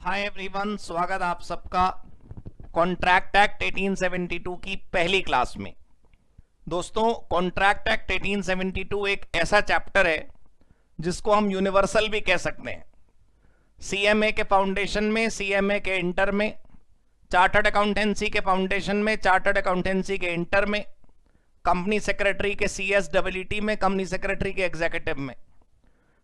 Hi everyone, स्वागत आप सबका कॉन्ट्रैक्ट एक्ट 1872 की पहली क्लास में। दोस्तों, कॉन्ट्रैक्ट एक्ट 1872 एक ऐसा चैप्टर है जिसको हम यूनिवर्सल भी कह सकते हैं। सीएमए के फाउंडेशन में, सीएमए के इंटर में, चार्टर्ड अकाउंटेंसी के फाउंडेशन में, चार्टर्ड अकाउंटेंसी के इंटर में, कंपनी सेक्रेटरी के सीएसडब्ल्यूटी में, कंपनी सेक्रेटरी के एग्जीक्यूटिव में।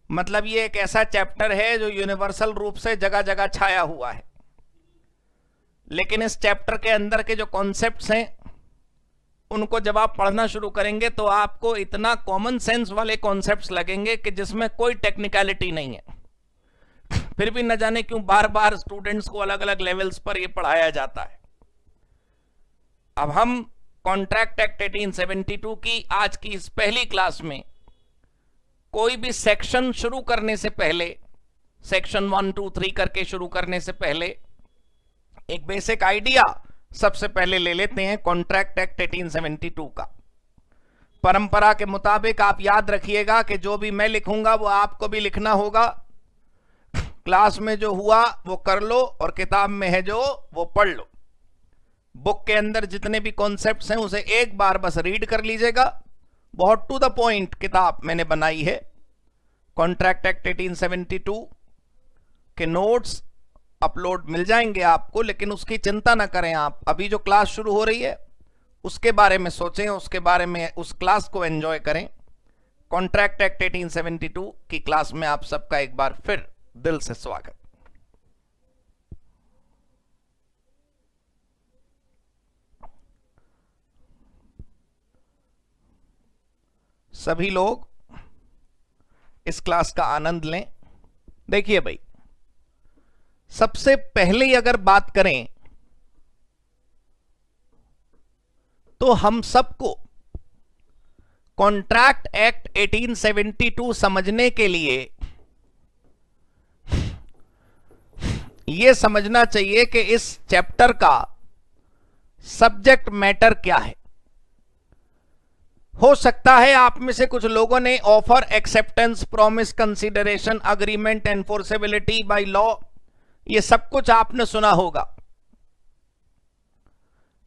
मतलब ये एक ऐसा चैप्टर है जो यूनिवर्सल रूप से जगह जगह छाया हुआ है। लेकिन इस चैप्टर के अंदर के जो कॉन्सेप्ट्स हैं उनको जब आप पढ़ना शुरू करेंगे तो आपको इतना कॉमन सेंस वाले कॉन्सेप्ट्स लगेंगे कि जिसमें कोई टेक्निकलिटी नहीं है। फिर भी न जाने क्यों बार बार स्टूडेंट्स को अलग अलग लेवल्स पर यह पढ़ाया जाता है। अब हम कॉन्ट्रैक्ट एक्ट 1872 की आज की इस पहली क्लास में कोई भी सेक्शन शुरू करने से पहले, सेक्शन 1, 2, 3 करके शुरू करने से पहले एक बेसिक आइडिया सबसे पहले ले लेते हैं कॉन्ट्रैक्ट एक्ट 1872 का। परंपरा के मुताबिक आप याद रखिएगा कि जो भी मैं लिखूंगा वो आपको भी लिखना होगा। क्लास में जो हुआ वो कर लो और किताब में है जो वो पढ़ लो। बुक के अंदर जितने भी कॉन्सेप्ट्स हैं उसे एक बार बस रीड कर लीजिएगा। बहुत टू द पॉइंट किताब मैंने बनाई है। कॉन्ट्रैक्ट एक्ट 1872 के नोट्स अपलोड मिल जाएंगे आपको, लेकिन उसकी चिंता ना करें आप। अभी जो क्लास शुरू हो रही है उसके बारे में सोचें, उसके बारे में, उस क्लास को एंजॉय करें। कॉन्ट्रैक्ट एक्ट 1872 की क्लास में आप सबका एक बार फिर दिल से स्वागत। सभी लोग इस क्लास का आनंद लें। देखिए भाई, सबसे पहले अगर बात करें तो हम सबको कॉन्ट्रैक्ट एक्ट 1872 समझने के लिए यह समझना चाहिए कि इस चैप्टर का सब्जेक्ट मैटर क्या है। हो सकता है आप में से कुछ लोगों ने offer, acceptance, promise, consideration, agreement, enforceability by law, ये सब कुछ आपने सुना होगा।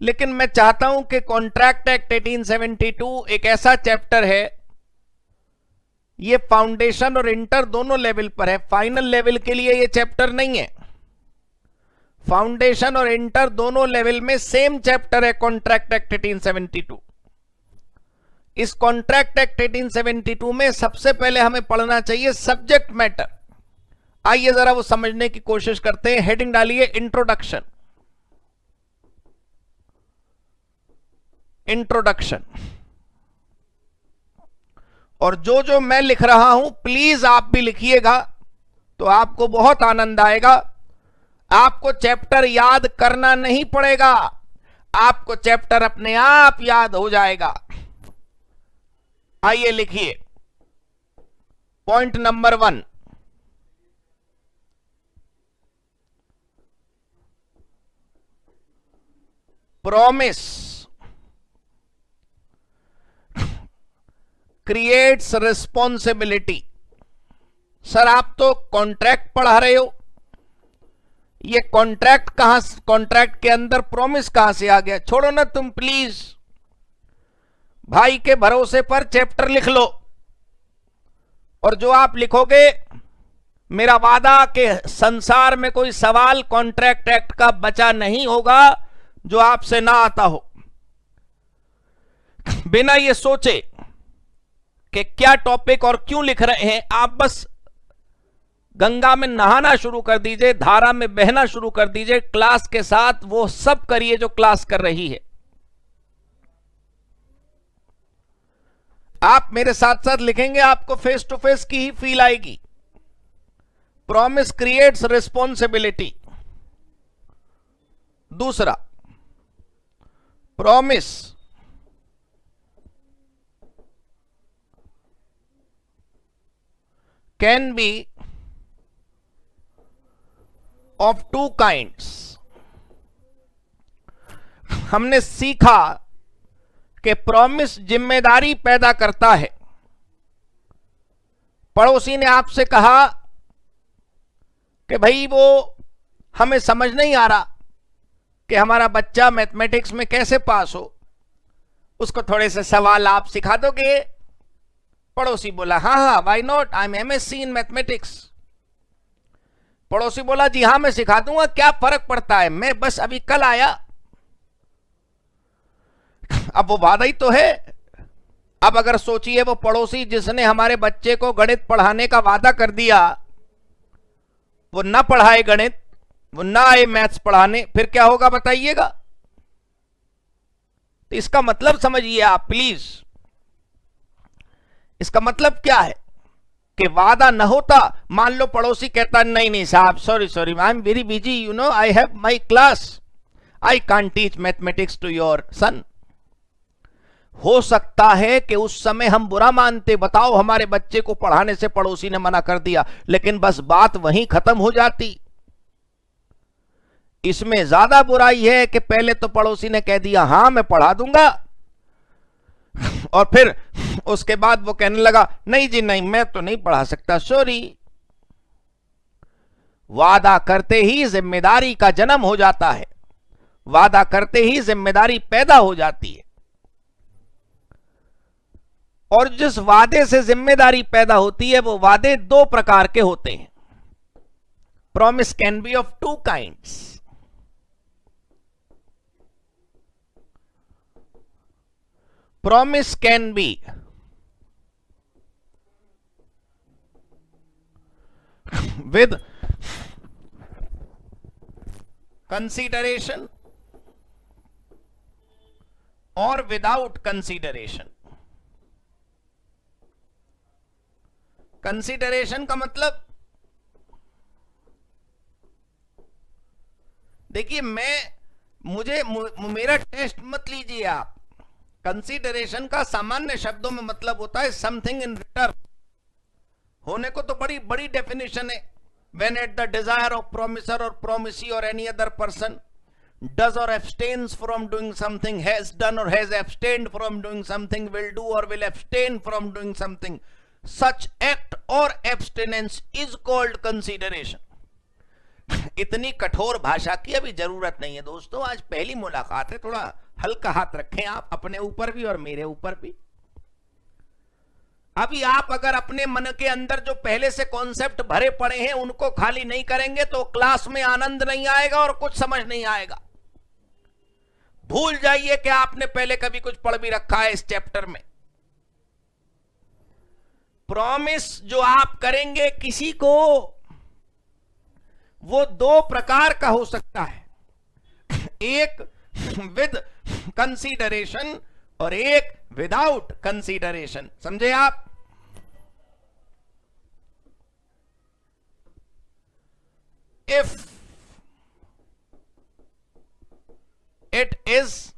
लेकिन मैं चाहता हूं कि कॉन्ट्रैक्ट एक्ट 1872 एक ऐसा चैप्टर है, ये फाउंडेशन और इंटर दोनों लेवल पर है। फाइनल लेवल के लिए ये चैप्टर नहीं है। फाउंडेशन और इंटर दोनों लेवल में सेम चैप्टर है कॉन्ट्रैक्ट एक्ट 1872। इस कॉन्ट्रैक्ट एक्ट 1872 में सबसे पहले हमें पढ़ना चाहिए सब्जेक्ट मैटर। आइए जरा वो समझने की कोशिश करते हैं। हेडिंग डालिए इंट्रोडक्शन। इंट्रोडक्शन। और जो जो मैं लिख रहा हूं प्लीज आप भी लिखिएगा, तो आपको बहुत आनंद आएगा। आपको चैप्टर याद करना नहीं पड़ेगा, आपको चैप्टर अपने आप याद हो जाएगा। आइए लिखिए point number 1, promise creates responsibility. Sir आप तो कॉन्ट्रैक्ट पढ़ा रहे हो, ये कॉन्ट्रैक्ट कॉन्ट्रैक्ट के अंदर प्रॉमिस कहां से आ गया? छोड़ो ना तुम प्लीज, भाई के भरोसे पर चैप्टर लिख लो। और जो आप लिखोगे, मेरा वादा कि संसार में कोई सवाल कॉन्ट्रैक्ट एक्ट का बचा नहीं होगा जो आपसे ना आता हो। बिना ये सोचे कि क्या टॉपिक और क्यों लिख रहे हैं, आप बस गंगा में नहाना शुरू कर दीजिए, धारा में बहना शुरू कर दीजिए। क्लास के साथ वो सब करिए जो क्लास कर रही है। आप मेरे साथ साथ लिखेंगे, आपको फेस टू फेस की ही फील आएगी। Promise creates responsibility. दूसरा, promise can be of two kinds. हमने सीखा कि प्रॉमिस जिम्मेदारी पैदा करता है। पड़ोसी ने आपसे कहा कि भाई वो हमें समझ नहीं आ रहा कि हमारा बच्चा मैथमेटिक्स में कैसे पास हो, उसको थोड़े से सवाल आप सिखा दोगे? पड़ोसी बोला हाँ हाँ, why not, I am MSc in mathematics. पड़ोसी बोला जी हाँ मैं सिखा दूंगा, क्या फर्क पड़ता है, मैं बस अभी कल आया। अब वो वादा ही तो है। अब अगर सोचिए वो पड़ोसी जिसने हमारे बच्चे को गणित पढ़ाने का वादा कर दिया, वो ना पढ़ाए गणित, वो ना आए मैथ्स पढ़ाने, फिर क्या होगा बताइएगा? तो इसका मतलब समझिए आप प्लीज, इसका मतलब क्या है कि वादा न होता, मान लो पड़ोसी कहता नहीं नहीं साहब sorry sorry I am very busy, you know I have my class, I can't teach mathematics to your son. हो सकता है कि उस समय हम बुरा मानते, बताओ हमारे बच्चे को पढ़ाने से पड़ोसी ने मना कर दिया, लेकिन बस बात वहीं खत्म हो जाती। इसमें ज्यादा बुराई है कि पहले तो पड़ोसी ने कह दिया हां मैं पढ़ा दूंगा, और फिर उसके बाद वो कहने लगा नहीं जी नहीं मैं तो नहीं पढ़ा सकता, सॉरी। वादा करते ही जिम्मेदारी का जन्म हो जाता है, वादा करते ही जिम्मेदारी पैदा हो जाती है। और जिस वादे से जिम्मेदारी पैदा होती है वो वादे दो प्रकार के होते हैं। Promise can be of two kinds. Promise can B with consideration or without consideration। Consideration का मतलब, देखिए मेरा टेस्ट मत लीजिए आप। कंसीडरेशन का सामान्य शब्दों में मतलब होता है समथिंग इन रिटर्न। होने को तो बड़ी बड़ी डेफिनेशन है। When at the desire of promiser or promisee or any other person does or abstains from doing something, has done or has abstained from doing something, will do or will abstain from doing something, such act or abstinence is called consideration। इतनी कठोर भाषा की अभी जरूरत नहीं है दोस्तों, आज पहली मुलाकात है, थोड़ा हल्का हाथ रखें आप अपने ऊपर भी और मेरे ऊपर भी। अभी आप अगर अपने मन के अंदर जो पहले से कॉन्सेप्ट भरे पड़े हैं उनको खाली नहीं करेंगे तो क्लास में आनंद नहीं आएगा और कुछ समझ नहीं आएगा। भूल जाइए कि आपने पहले कभी कुछ पढ़ भी रखा है इस चैप्टर में। प्रॉमिस जो आप करेंगे किसी को, वो दो प्रकार का हो सकता है, एक विद कंसीडरेशन और एक विदाउट कंसीडरेशन। समझे आप? If it is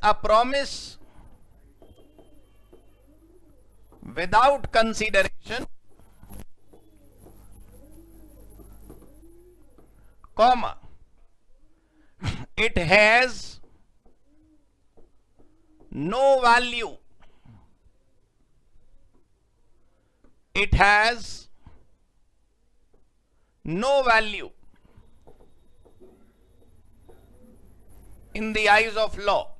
a promise without consideration, comma, it has no value, it has no value in the eyes of law।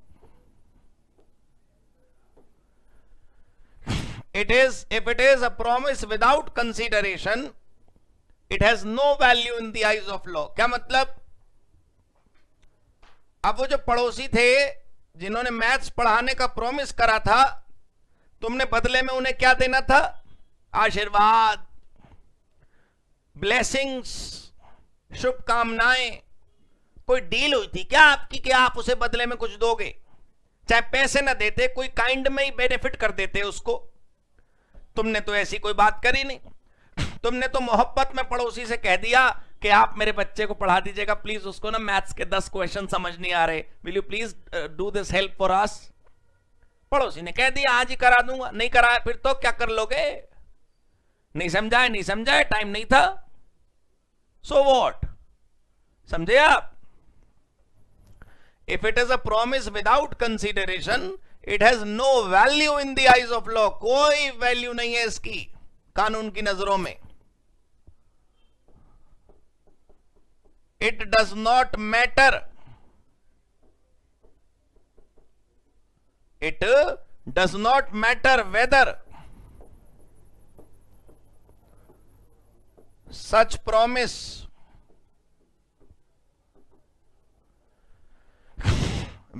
if it is a promise without consideration, it has no value in the eyes of law। क्या मतलब? अब वो जो पड़ोसी थे जिन्होंने maths पढ़ाने का प्रॉमिस करा था, तुमने बदले में उन्हें क्या देना था? आशीर्वाद, ब्लेसिंग्स, शुभकामनाएं। कोई डील हुई थी क्या आपकी कि आप उसे बदले में कुछ दोगे? चाहे पैसे ना देते, कोई काइंड में ही बेनिफिट कर देते उसको। तुमने तो ऐसी कोई बात करी नहीं। तुमने तो मोहब्बत में पड़ोसी से कह दिया कि आप मेरे बच्चे को पढ़ा दीजिएगा प्लीज, उसको ना मैथ्स के 10 क्वेश्चन समझ नहीं आ रहे, will you please do this help for us. पड़ोसी ने कह दिया आज ही करा दूंगा, नहीं कराया फिर तो क्या कर लोगे? नहीं समझाए, टाइम नहीं था, सो व्हाट? समझे आप? If it is a promise without consideration, it has no value in the eyes of law. कोई वैल्यू नहीं है इसकी। कानून की नजरों में। It does not matter, it does not matter whether such promise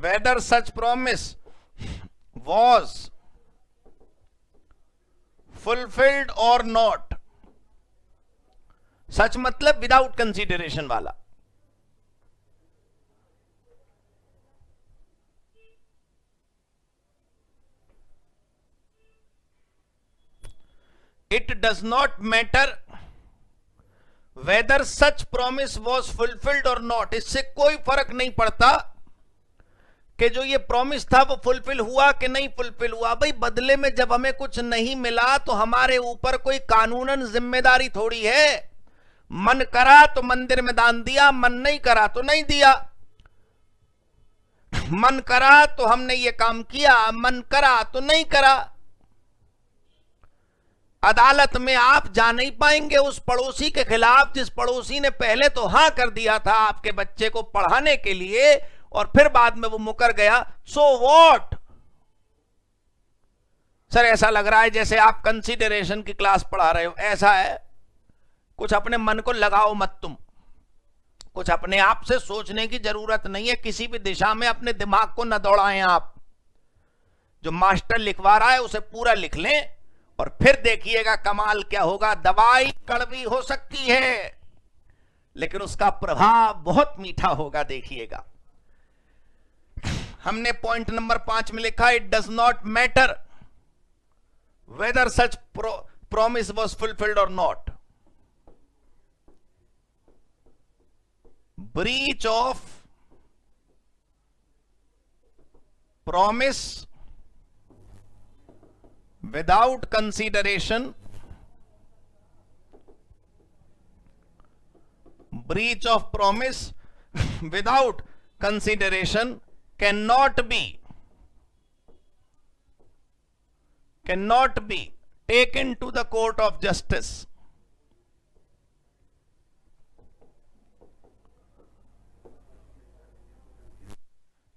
whether such promise was fulfilled or not। Such मतलब without consideration वाला। It does not matter whether such promise was fulfilled और नॉट। इससे कोई फर्क नहीं पड़ता कि जो ये प्रॉमिस था वो फुलफिल हुआ कि नहीं फुलफिल हुआ। भाई बदले में जब हमें कुछ नहीं मिला तो हमारे ऊपर कोई कानूनन जिम्मेदारी थोड़ी है। मन करा तो मंदिर में दान दिया, मन नहीं करा तो नहीं दिया। मन करा तो हमने ये काम किया, मन करा तो नहीं करा। अदालत में आप जा नहीं पाएंगे उस पड़ोसी के खिलाफ जिस पड़ोसी ने पहले तो हां कर दिया था आपके बच्चे को पढ़ाने के लिए और फिर बाद में वो मुकर गया। So what. सर ऐसा लग रहा है जैसे आप कंसीडरेशन की क्लास पढ़ा रहे हो। ऐसा है, कुछ अपने मन को लगाओ मत तुम। कुछ अपने आप से सोचने की जरूरत नहीं है। किसी भी दिशा में अपने दिमाग को न दौड़ाएं आप। जो मास्टर लिखवा रहा है उसे पूरा लिख लें और फिर देखिएगा कमाल क्या होगा। दवाई कड़वी हो सकती है लेकिन उसका प्रभाव बहुत मीठा होगा, देखिएगा। हमने पॉइंट नंबर 5 में लिखा, it does not matter whether such promise was fulfilled और not. Breach of promise without consideration, breach of promise without consideration cannot be taken to the court of justice।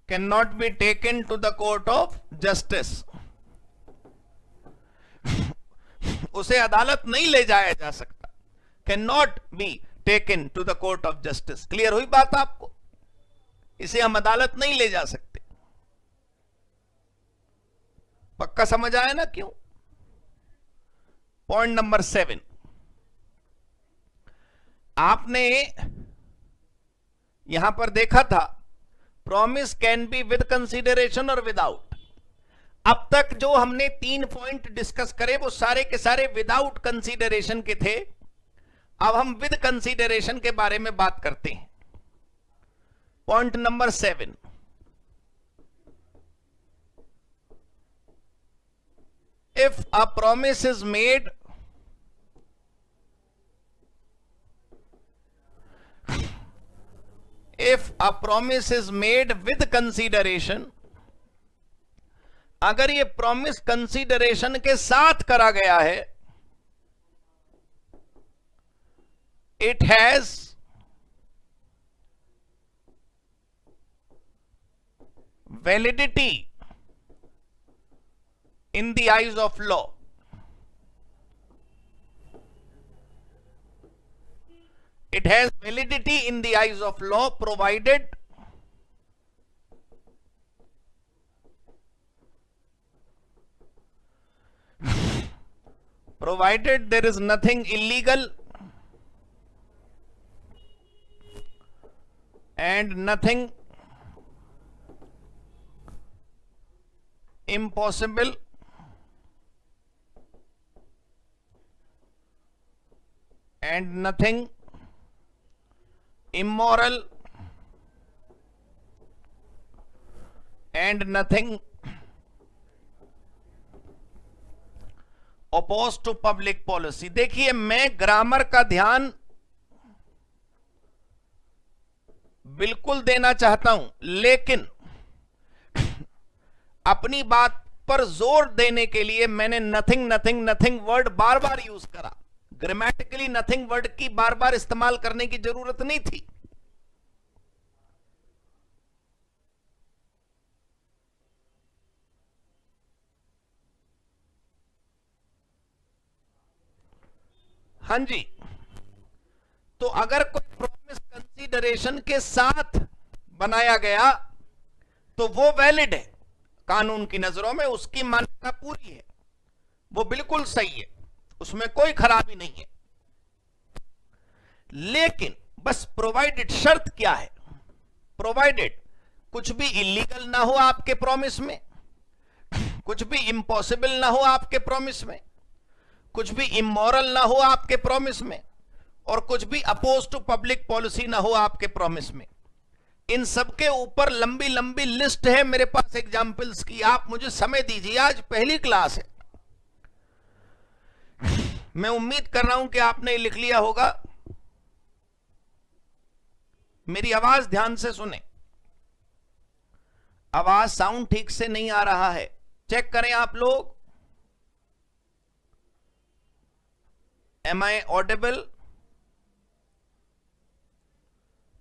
cannot be taken to the court of justice। उसे अदालत नहीं ले जाया जा सकता। Can not be taken to the court of justice. Clear हुई बात आपको? इसे हम अदालत नहीं ले जा सकते। पक्का समझ आया ना क्यों? पॉइंट नंबर 7, आपने यहां पर देखा था promise can be with consideration और विदाउट। अब तक जो हमने 3 पॉइंट डिस्कस करे वो सारे के सारे विदाउट कंसीडरेशन के थे। अब हम विद कंसीडरेशन के बारे में बात करते हैं। Point number 7, if a promise is made with consideration, अगर ये प्रॉमिस कंसीडरेशन के साथ करा गया है, it has validity in the eyes of law. It has validity in the eyes of law provided there is nothing illegal and nothing impossible and nothing immoral and nothing opposed to public policy। देखिए, मैं grammar का ध्यान बिल्कुल देना चाहता हूं, लेकिन अपनी बात पर जोर देने के लिए मैंने नथिंग नथिंग नथिंग वर्ड बार बार यूज करा। ग्रामेटिकली नथिंग वर्ड की बार बार इस्तेमाल करने की जरूरत नहीं थी। हां जी, तो अगर कोई प्रॉमिस कंसीडरेशन के साथ बनाया गया तो वो वैलिड है, कानून की नजरों में उसकी मान्यता पूरी है, वो बिल्कुल सही है, उसमें कोई खराबी नहीं है। लेकिन बस प्रोवाइडेड, शर्त क्या है, प्रोवाइडेड कुछ भी इलीगल ना हो आपके प्रॉमिस में, कुछ भी इम्पॉसिबल ना हो आपके प्रॉमिस में, कुछ भी इमोरल ना हो आपके प्रॉमिस में, और कुछ भी अपोज टू पब्लिक पॉलिसी ना हो आपके प्रॉमिस में। इन सबके ऊपर लंबी लंबी लिस्ट है मेरे पास एग्जाम्पल्स की। आप मुझे समय दीजिए, आज पहली क्लास है, मैं उम्मीद कर रहा हूं कि आपने लिख लिया होगा। मेरी आवाज ध्यान से सुने, आवाज साउंड ठीक से नहीं आ रहा है, चेक करें आप लोग। Am I audible?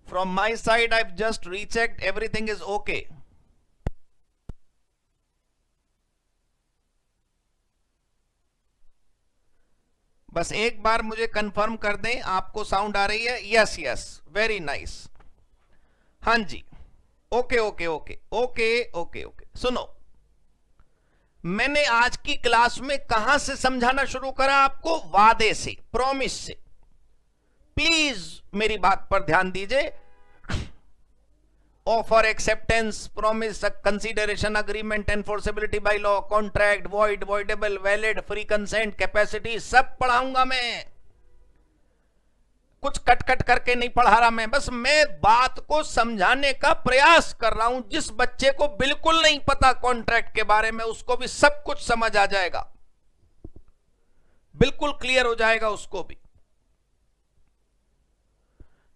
From my side, I've just rechecked, everything is okay. बस एक बार मुझे कंफर्म कर दें आपको साउंड आ रही है। Yes yes, very nice. हां जी, okay okay okay okay okay okay. सुनो, मैंने आज की क्लास में कहां से समझाना शुरू करा आपको? वादे से, प्रॉमिस से। प्लीज मेरी बात पर ध्यान दीजिए। Offer, acceptance, promise, consideration, agreement, enforceability by law, contract, void, voidable, valid, free consent, capacity, सब पढ़ाऊंगा मैं। कुछ कट कट करके नहीं पढ़ा रहा मैं, बस मैं बात को समझाने का प्रयास कर रहा हूं। जिस बच्चे को बिल्कुल नहीं पता कॉन्ट्रैक्ट के बारे में, उसको भी सब कुछ समझ आ जाएगा, बिल्कुल क्लियर हो जाएगा उसको भी।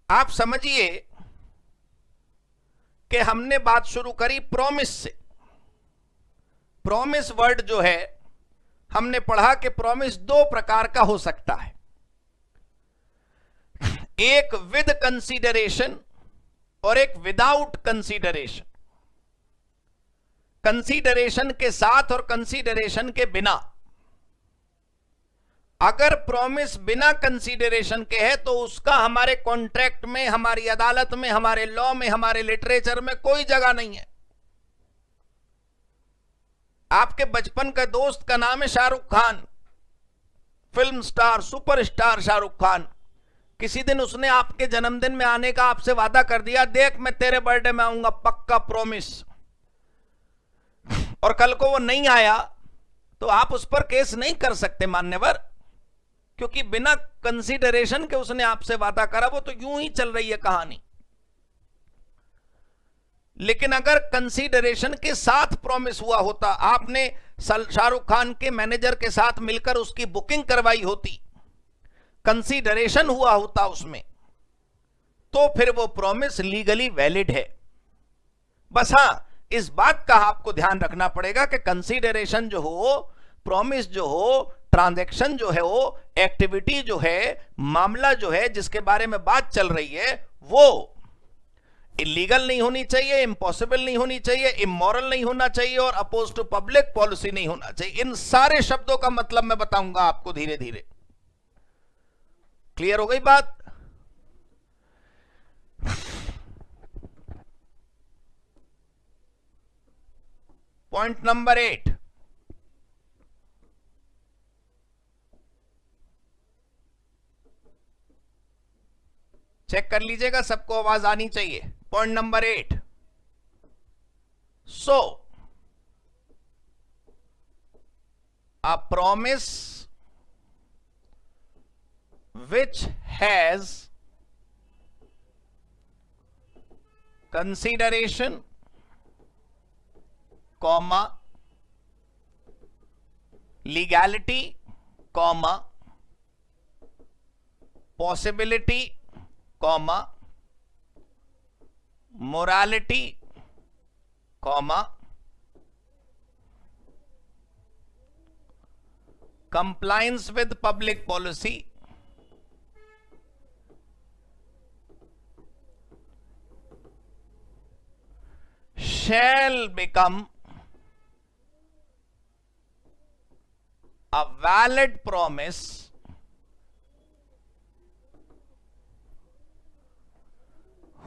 आप समझिए कि हमने बात शुरू करी प्रॉमिस से। प्रॉमिस वर्ड जो है, हमने पढ़ा कि प्रॉमिस दो प्रकार का हो सकता है, एक विद कंसीडरेशन और एक विदाउट कंसीडरेशन। कंसीडरेशन के साथ और कंसीडरेशन के बिना। अगर प्रॉमिस बिना कंसीडरेशन के है तो उसका हमारे कॉन्ट्रैक्ट में, हमारी अदालत में, हमारे लॉ में, हमारे लिटरेचर में कोई जगह नहीं है। आपके बचपन का दोस्त का नाम है Shahrukh Khan, film star, superstar Shahrukh Khan. किसी दिन उसने आपके जन्मदिन में आने का आपसे वादा कर दिया, देख मैं तेरे बर्थडे में आऊंगा, पक्का प्रॉमिस, और कल को वो नहीं आया तो आप उस पर केस नहीं कर सकते मान्यवर, क्योंकि बिना कंसीडरेशन के उसने आपसे वादा करा, वो तो यूं ही चल रही है कहानी। लेकिन अगर कंसीडरेशन के साथ प्रॉमिस हुआ होता, आपने शाहरुख खान के मैनेजर के साथ मिलकर उसकी बुकिंग करवाई होती, कंसीडरेशन हुआ होता उसमें, तो फिर वो प्रॉमिस लीगली वैलिड है। बस हां, इस बात का आपको ध्यान रखना पड़ेगा कि कंसीडरेशन जो हो, प्रॉमिस जो हो, ट्रांजैक्शन जो है, वो एक्टिविटी जो है, मामला जो है जिसके बारे में बात चल रही है, वो इलीगल नहीं होनी चाहिए, इम्पॉसिबल नहीं होनी चाहिए, इमोरल नहीं होना चाहिए, और अपोज टू पब्लिक पॉलिसी नहीं होना चाहिए। इन सारे शब्दों का मतलब मैं बताऊंगा आपको धीरे धीरे। क्लियर हो गई बात? पॉइंट नंबर 8, चेक कर लीजिएगा, सबको आवाज आनी चाहिए। Point number 8, so a promise which has consideration, comma, legality, comma, possibility, comma, morality, comma, compliance with public policy shall become a valid promise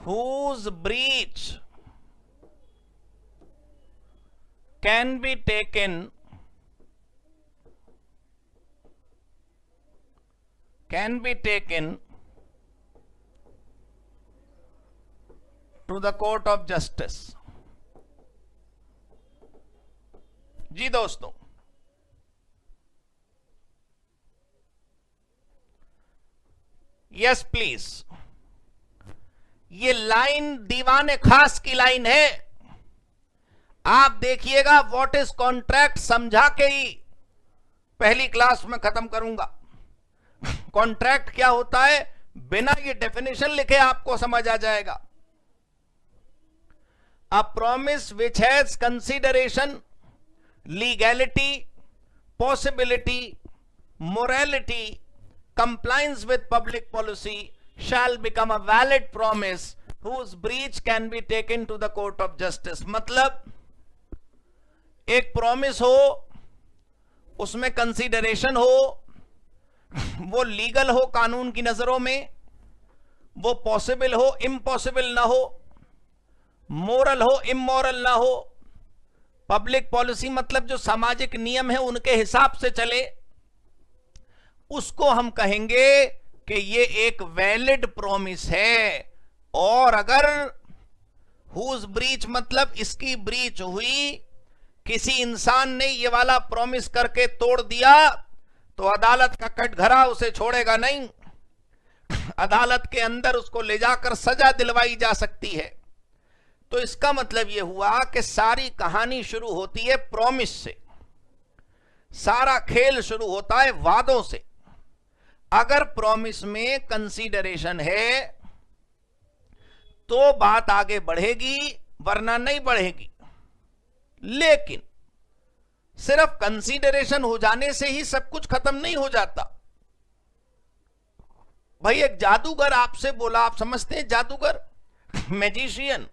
whose breach can be taken to the court of justice। जी दोस्तों, yes please, ये line दीवाने खास की line है। आप देखिएगा, what is contract समझा के ही पहली क्लास में खत्म करूंगा। कॉन्ट्रैक्ट क्या होता है बिना ये डेफिनेशन लिखे आपको समझ आ जाएगा। A promise which has consideration, legality, possibility, morality, compliance with public policy shall become a valid promise whose breach can be taken to the court of justice। मतलब एक प्रॉमिस हो, उसमें कंसीडरेशन हो, वो लीगल हो कानून की नजरों में, वो पॉसिबल हो, इम्पॉसिबल ना हो, मोरल हो, इमोरल ना हो, पब्लिक पॉलिसी मतलब जो सामाजिक नियम है उनके हिसाब से चले, उसको हम कहेंगे कि ये एक वैलिड प्रॉमिस है। और अगर हुज ब्रीच मतलब इसकी ब्रीच हुई, किसी इंसान ने ये वाला प्रॉमिस करके तोड़ दिया, तो अदालत का कटघरा उसे छोड़ेगा नहीं। अदालत के अंदर उसको ले जाकर सजा दिलवाई जा सकती है। तो इसका मतलब यह हुआ कि सारी कहानी शुरू होती है प्रॉमिस से, सारा खेल शुरू होता है वादों से। अगर प्रॉमिस में कंसीडरेशन है तो बात आगे बढ़ेगी, वरना नहीं बढ़ेगी। लेकिन सिर्फ कंसीडरेशन हो जाने से ही सब कुछ खत्म नहीं हो जाता। भाई, एक जादूगर आपसे बोला, आप समझते हैं जादूगर, मैजिशियन,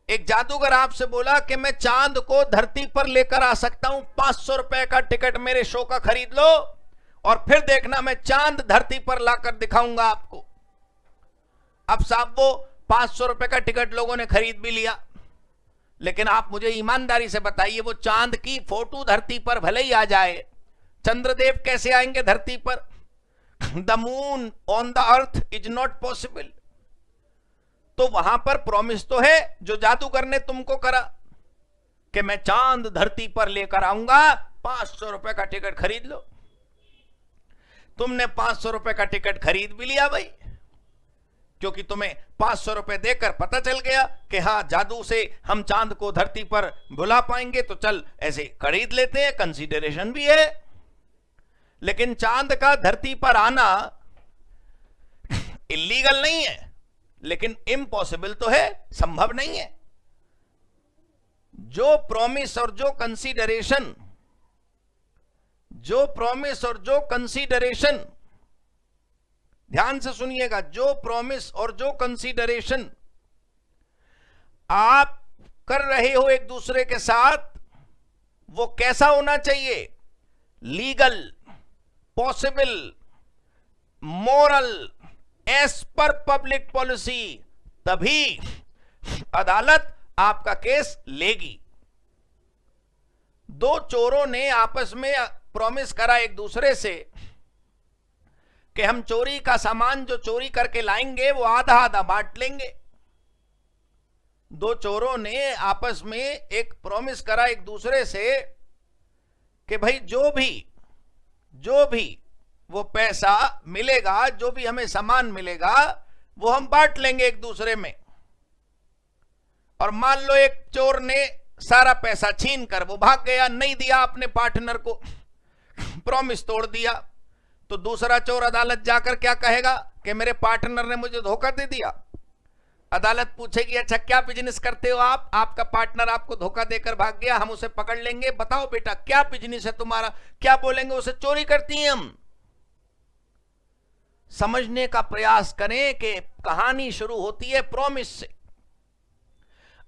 एक जादूगर आपसे बोला कि मैं चांद को धरती पर लेकर आ सकता हूं, 500 रुपए का टिकट मेरे शो का खरीद लो और फिर देखना मैं चांद धरती पर लाकर दिखाऊंगा आपको। अब साहब वो 500 रुपए का टिकट लोगों ने खरीद भी लिया, लेकिन आप मुझे ईमानदारी से बताइए, वो चांद की फोटो धरती पर भले ही आ जाए, चंद्रदेव कैसे आएंगे धरती पर? The moon on the earth is not possible. तो वहां पर प्रॉमिस तो है जो जादूगर ने तुमको करा कि मैं चांद धरती पर लेकर आऊंगा, 500 रुपए का टिकट खरीद लो। तुमने 500 रुपए का टिकट खरीद भी लिया भाई, क्योंकि तुम्हें 500 रुपए देकर पता चल गया कि हाँ, जादू से हम चांद को धरती पर बुला पाएंगे, तो चल ऐसे खरीद लेते हैं, कंसीडरेशन भी है। लेकिन चांद का धरती पर आना इलीगल नहीं है, लेकिन इम्पॉसिबल तो है, संभव नहीं है। जो प्रॉमिस और जो कंसीडरेशन, ध्यान से सुनिएगा, जो प्रॉमिस और जो कंसीडरेशन आप कर रहे हो एक दूसरे के साथ, वो कैसा होना चाहिए? Legal, possible, moral, as per public policy. तभी अदालत आपका केस लेगी। दो चोरों ने आपस में प्रॉमिस करा एक दूसरे से कि हम चोरी का सामान जो चोरी करके लाएंगे वो आधा आधा बांट लेंगे। दो चोरों ने आपस में एक प्रॉमिस करा एक दूसरे से कि भाई जो भी वो पैसा मिलेगा, जो भी हमें सामान मिलेगा, वो हम बांट लेंगे एक दूसरे में। और मान लो एक चोर ने सारा पैसा छीन कर वो भाग गया, नहीं दिया अपने पार्टनर को, प्रॉमिस तोड़ दिया, तो दूसरा चोर अदालत जाकर क्या कहेगा कि मेरे पार्टनर ने मुझे धोखा दे दिया। अदालत पूछेगी अच्छा क्या बिजनेस करते हो आप, आपका पार्टनर आपको धोखा देकर भाग गया, हम उसे पकड़ लेंगे, बताओ बेटा क्या बिजनेस है तुम्हारा, क्या बोलेंगे, उसे चोरी करती हैं हम। समझने का प्रयास करें कि कहानी शुरू होती है प्रॉमिस से।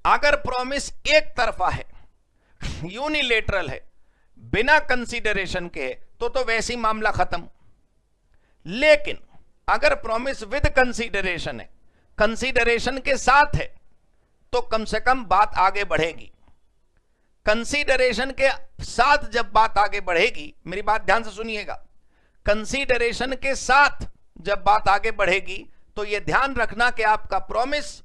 अगर प्रॉमिस एक तरफा है, यूनिलेटरल है, बिना कंसीडरेशन के है, तो वैसे ही मामला खत्म। लेकिन अगर प्रॉमिस विद कंसीडरेशन है, कंसीडरेशन के साथ है, तो कम से कम बात आगे बढ़ेगी। कंसीडरेशन के साथ जब बात आगे बढ़ेगी, मेरी बात ध्यान से सुनिएगा, कंसीडरेशन के साथ जब बात आगे बढ़ेगी तो यह ध्यान रखना कि आपका प्रॉमिस,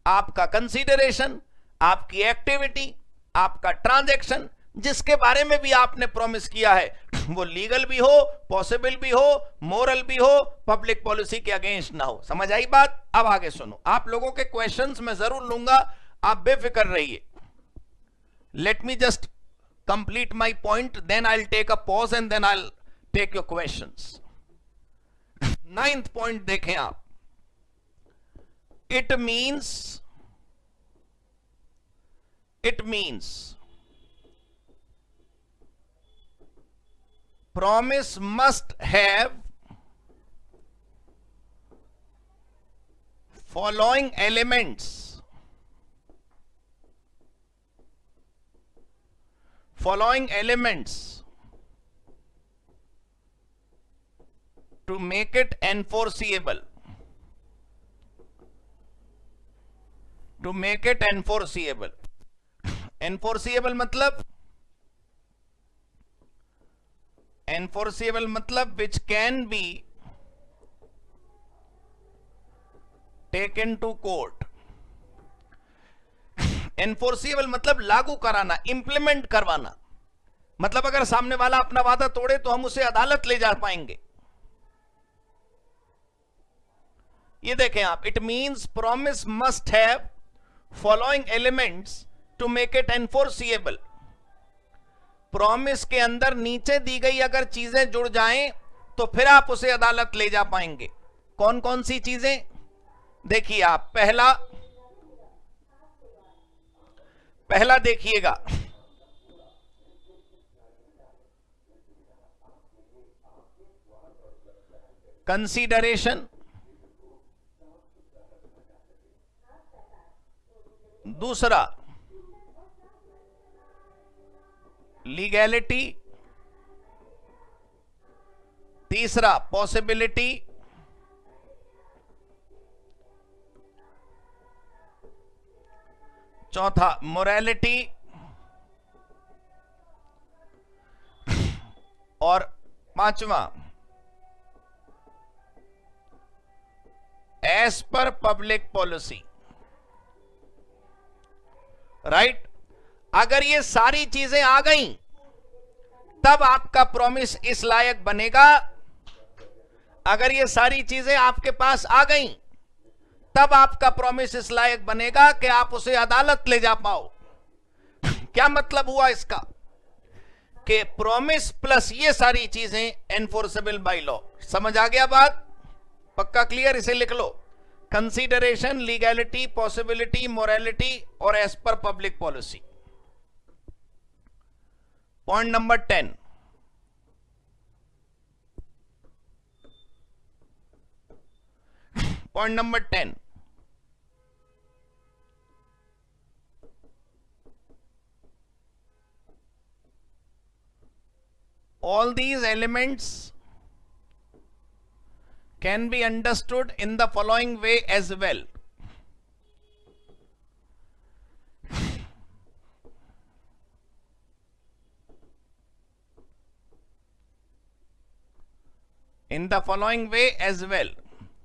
आपका कंसीडरेशन, आपकी एक्टिविटी, आपका ट्रांजैक्शन, जिसके बारे में भी आपने प्रॉमिस किया है, वो लीगल भी हो, पॉसिबल भी हो, मोरल भी हो, पब्लिक पॉलिसी के अगेंस्ट ना हो। समझ आई बात? अब आगे सुनो, आप लोगों के क्वेश्चंस मैं जरूर लूंगा, आप बेफिक्र रहिए। Let me just complete my point, then I will take a pause and then I will take your questions. 9th point देखें आप, इट मीन्स promise must have following elements. Following elements to make it enforceable. To make it enforceable. Enforceable मतलब which can be taken to court. Enforceable मतलब लागू कराना, implement करवाना। मतलब अगर सामने वाला अपना वादा तोड़े तो हम उसे अदालत ले जा पाएंगे। ये देखें आप, it means promise must have following elements to make it enforceable. Promise के अंदर नीचे दी गई अगर चीजें जुड़ जाएं तो फिर आप उसे अदालत ले जा पाएंगे। कौन कौन सी चीजें? देखिए आप, पहला देखिएगा, कंसीडरेशन, दूसरा लीगैलिटी, तीसरा पॉसिबिलिटी, चौथा मोरालिटी, और पांचवा as per public policy. Right? अगर ये सारी चीजें आ गई तब आपका प्रॉमिस इस लायक बनेगा। अगर ये सारी चीजें आपके पास आ गई तब आपका प्रॉमिस इस लायक बनेगा कि आप उसे अदालत ले जा पाओ। क्या मतलब हुआ इसका? कि प्रॉमिस प्लस ये सारी चीजें एनफोर्सेबल बाय लॉ। समझ आ गया बात? पक्का क्लियर? इसे लिख लो, कंसीडरेशन, लीगैलिटी, पॉसिबिलिटी, मोरालिटी और as per public policy. Point number 10, point number 10, all these elements can be understood in the following way as well. In the following way as well.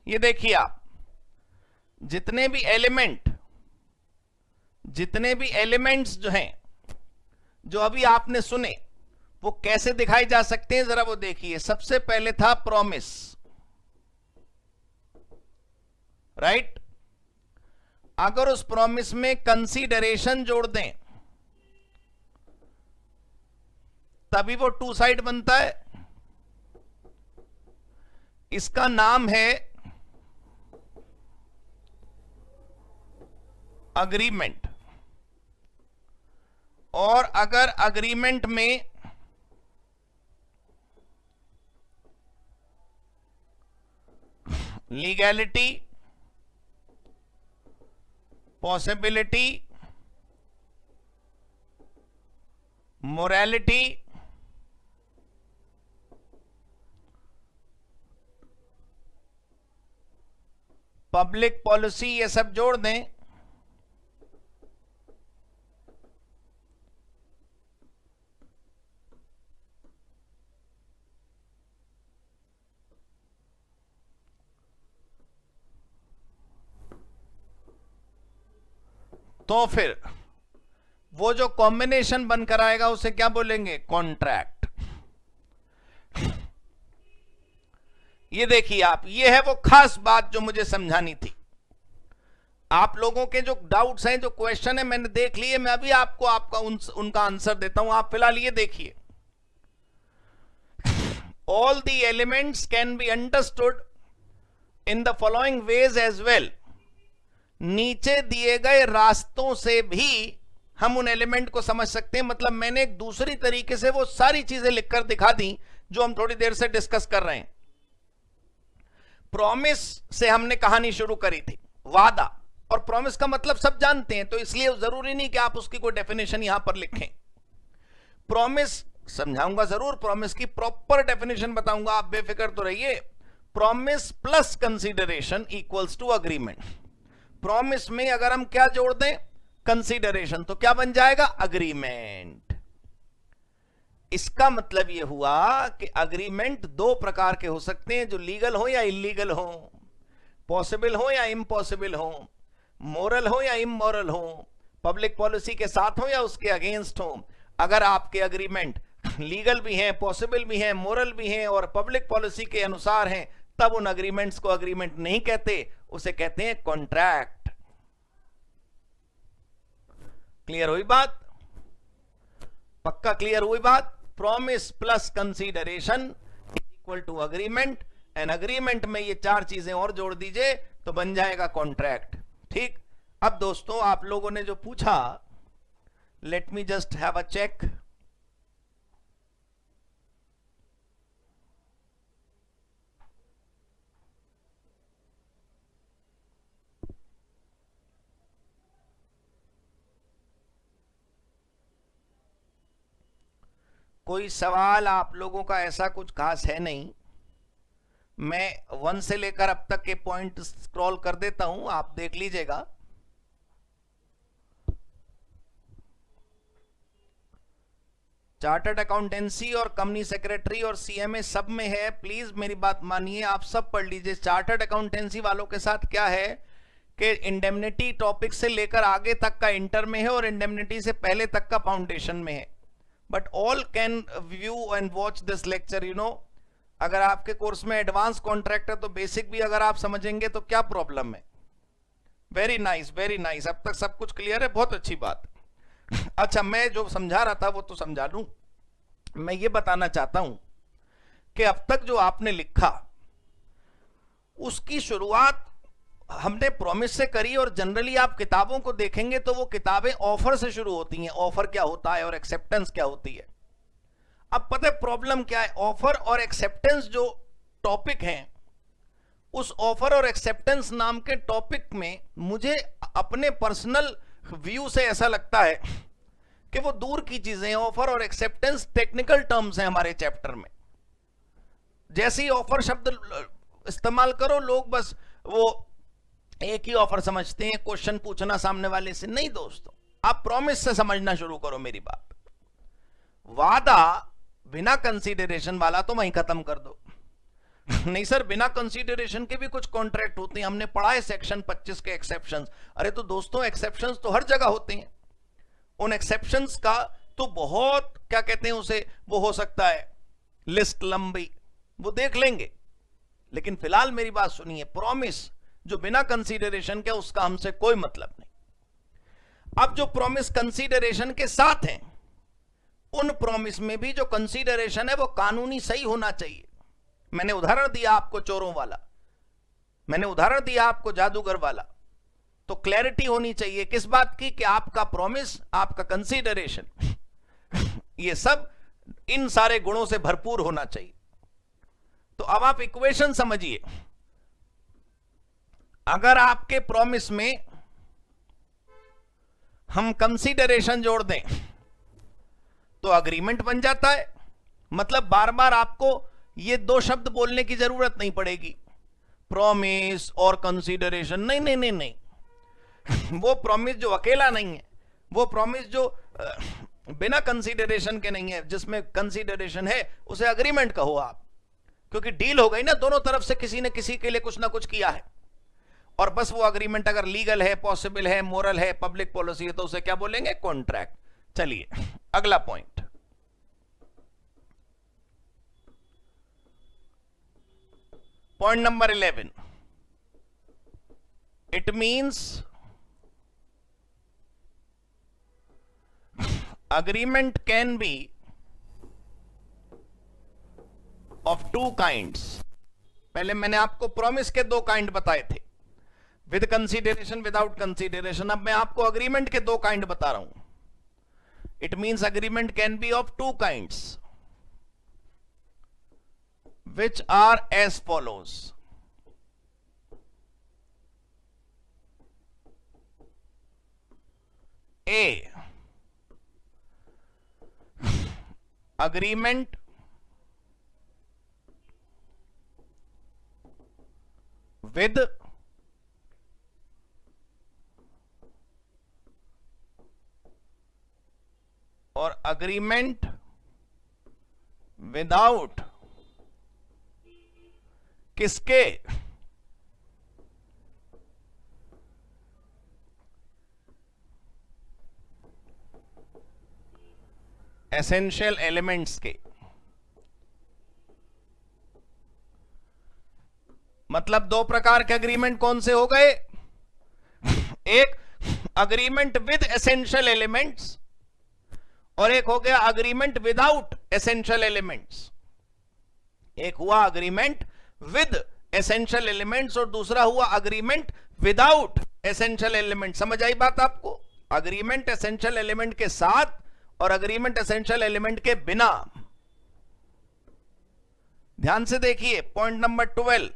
ये देखिए आप, जितने भी elements जो हैं, जो अभी आपने सुने, वो कैसे दिखाई जा सकते हैं जरा वो देखिए। सबसे पहले था प्रॉमिस, राइट? अगर उस प्रॉमिस में कंसीडरेशन जोड़ दें तभी वो टू साइड बनता है। इसका नाम है अग्रीमेंट, और अगर अग्रीमेंट में legality, possibility, morality, public policy, ये सब जोड़ दें, तो फिर वो जो कॉम्बिनेशन बनकर आएगा उसे क्या बोलेंगे? कॉन्ट्रैक्ट। ये देखिए आप, ये है वो खास बात जो मुझे समझानी थी। आप लोगों के जो डाउट्स हैं, जो क्वेश्चन है, मैंने देख लिए। मैं अभी आपको उनका आंसर देता हूं। आप फिलहाल ये देखिए, all the elements can be understood in the following ways as well. नीचे दिए गए रास्तों से भी हम उन एलिमेंट को समझ सकते हैं। मतलब मैंने एक दूसरी तरीके से वो सारी चीजें लिखकर दिखा दी जो हम थोड़ी देर से डिस्कस कर रहे हैं। प्रॉमिस से हमने कहानी शुरू करी थी, वादा। और प्रॉमिस का मतलब सब जानते हैं, तो इसलिए जरूरी नहीं कि आप उसकी कोई डेफिनेशन यहां पर लिखें। प्रॉमिस समझाऊंगा जरूर, प्रॉमिस की प्रॉपर डेफिनेशन बताऊंगा, आप बेफिक्र तो रहिए। Promise plus consideration equals to agreement. Promise में अगर हम क्या जोड़ दें? कंसीडरेशन, तो क्या बन जाएगा? अग्रीमेंट। इसका मतलब यह हुआ कि अग्रीमेंट दो प्रकार के हो सकते हैं, जो लीगल हो या इलीगल हो, पॉसिबल हो या इम्पॉसिबल हो, मोरल हो या इमोरल हो, पब्लिक पॉलिसी के साथ हो या उसके अगेंस्ट हो। अगर आपके अग्रीमेंट लीगल भी हैं, पॉसिबल भी हैं, मोरल भी हैं और पब्लिक पॉलिसी के अनुसार हैं, तब उन अग्रीमेंट्स को अग्रीमेंट नहीं कहते, उसे कहते हैं कॉन्ट्रैक्ट। क्लियर हुई बात? पक्का क्लियर हुई बात? Promise plus consideration equal to agreement, and agreement में ये चार चीजें और जोड़ दीजिए तो बन जाएगा कॉन्ट्रैक्ट। ठीक। अब दोस्तों, आप लोगों ने जो पूछा, let me just have a check. कोई सवाल आप लोगों का ऐसा कुछ खास है नहीं। मैं 1 से लेकर अब तक के पॉइंट स्क्रॉल कर देता हूं, आप देख लीजिएगा। चार्टर्ड अकाउंटेंसी और कंपनी सेक्रेटरी और सीएमए सब में है। प्लीज मेरी बात मानिए, आप सब पढ़ लीजिए। चार्टर्ड अकाउंटेंसी वालों के साथ क्या है कि इंडेमनिटी टॉपिक से लेकर आगे तक का इंटर में है और इंडेमनिटी से पहले तक का फाउंडेशन में है। But all can view and watch this lecture, you know. अगर आपके कोर्स में एडवांस कॉन्ट्रैक्ट है तो बेसिक भी अगर आप समझेंगे तो क्या प्रॉब्लम है? Very nice, very nice. अब तक सब कुछ क्लियर है, बहुत अच्छी बात। अच्छा, मैं जो समझा रहा था वो तो समझा लूं। मैं ये बताना चाहता हूं कि अब तक जो आपने लिखा उसकी शुरुआत हमने प्रॉमिस से करी, और जनरली आप किताबों को देखेंगे तो वो किताबें ऑफर से शुरू होती हैं। ऑफर क्या होता है और एक्सेप्टेंस क्या होती है। अब पता है प्रॉब्लम क्या है? ऑफर और एक्सेप्टेंस जो टॉपिक हैं, उस ऑफर और एक्सेप्टेंस नाम के टॉपिक में मुझे अपने पर्सनल व्यू से ऐसा लगता है कि वो दूर की चीजें हैं। ऑफर और एक्सेप्टेंस टेक्निकल टर्म्स हैं हमारे चैप्टर में। जैसे ही ऑफर शब्द इस्तेमाल करो, लोग बस वो एक ही ऑफर समझते हैं, क्वेश्चन पूछना सामने वाले से। नहीं दोस्तों, आप प्रॉमिस से समझना शुरू करो मेरी बात। वादा बिना कंसीडरेशन वाला तो वहीं खत्म कर दो। नहीं सर, बिना कंसीडरेशन के भी कुछ कॉन्ट्रैक्ट होते हैं, हमने पढ़ा है सेक्शन 25 के एक्सेप्शंस। अरे तो दोस्तों, एक्सेप्शंस तो हर जगह होते हैं। उन एक्सेप्शंस का तो बहुत, क्या कहते हैं उसे, वो हो सकता है लिस्ट लंबी, वो देख लेंगे। लेकिन फिलहाल मेरी बात सुनिए, प्रॉमिस जो बिना कंसीडरेशन के, उसका हमसे कोई मतलब नहीं। अब जो प्रॉमिस कंसीडरेशन के साथ हैं, उन प्रॉमिस में भी जो कंसीडरेशन है वो कानूनी सही होना चाहिए। मैंने उदाहरण दिया आपको चोरों वाला, मैंने उदाहरण दिया आपको जादूगर वाला। तो क्लैरिटी होनी चाहिए किस बात की, कि आपका प्रॉमिस, आपका कंसीडरेशन, ये सब इन सारे गुणों से भरपूर होना चाहिए। तो अब आप इक्वेशन समझिए। अगर आपके प्रॉमिस में हम कंसीडरेशन जोड़ दें तो अग्रीमेंट बन जाता है। मतलब बार बार आपको ये दो शब्द बोलने की जरूरत नहीं पड़ेगी, प्रॉमिस और कंसीडरेशन। नहीं नहीं नहीं नहीं, वो प्रॉमिस जो अकेला नहीं है, वो प्रॉमिस जो बिना कंसीडरेशन के नहीं है, जिसमें कंसीडरेशन है, उसे अग्रीमेंट कहो आप, क्योंकि डील हो गई ना, दोनों तरफ से किसी ने किसी के लिए कुछ ना कुछ किया है। और बस वो अग्रीमेंट अगर लीगल है, पॉसिबल है, मोरल है, पब्लिक पॉलिसी है, तो उसे क्या बोलेंगे? कॉन्ट्रैक्ट। चलिए अगला point, point number 11। It means agreement can be of two kinds। पहले मैंने आपको प्रॉमिस के दो काइंड बताए थे, विद कंसीडरेशन, विदाउट कंसीडरेशन। अब मैं आपको अग्रीमेंट के दो काइंड बता रहा हूं। It means agreement can be of two kinds which are as follows. A, agreement with और agreement without किसके? एसेंशियल एलिमेंट्स के। मतलब दो प्रकार के अग्रीमेंट कौन से हो गए? एक अग्रीमेंट विद एसेंशियल एलिमेंट्स और एक हो गया अग्रीमेंट विदाउट एसेंशियल एलिमेंट्स। एक हुआ अग्रीमेंट विद एसेंशियल एलिमेंट्स और दूसरा हुआ अग्रीमेंट विदाउट एसेंशियल एलिमेंट। समझ आई बात आपको? अग्रीमेंट एसेंशियल एलिमेंट के साथ और अग्रीमेंट एसेंशियल एलिमेंट के बिना। ध्यान से देखिए point number 12।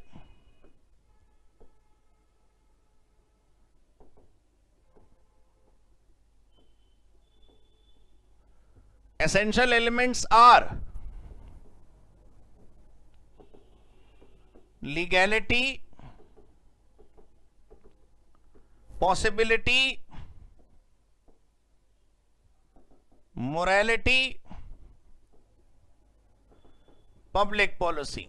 Essential elements are legality, possibility, morality, public policy.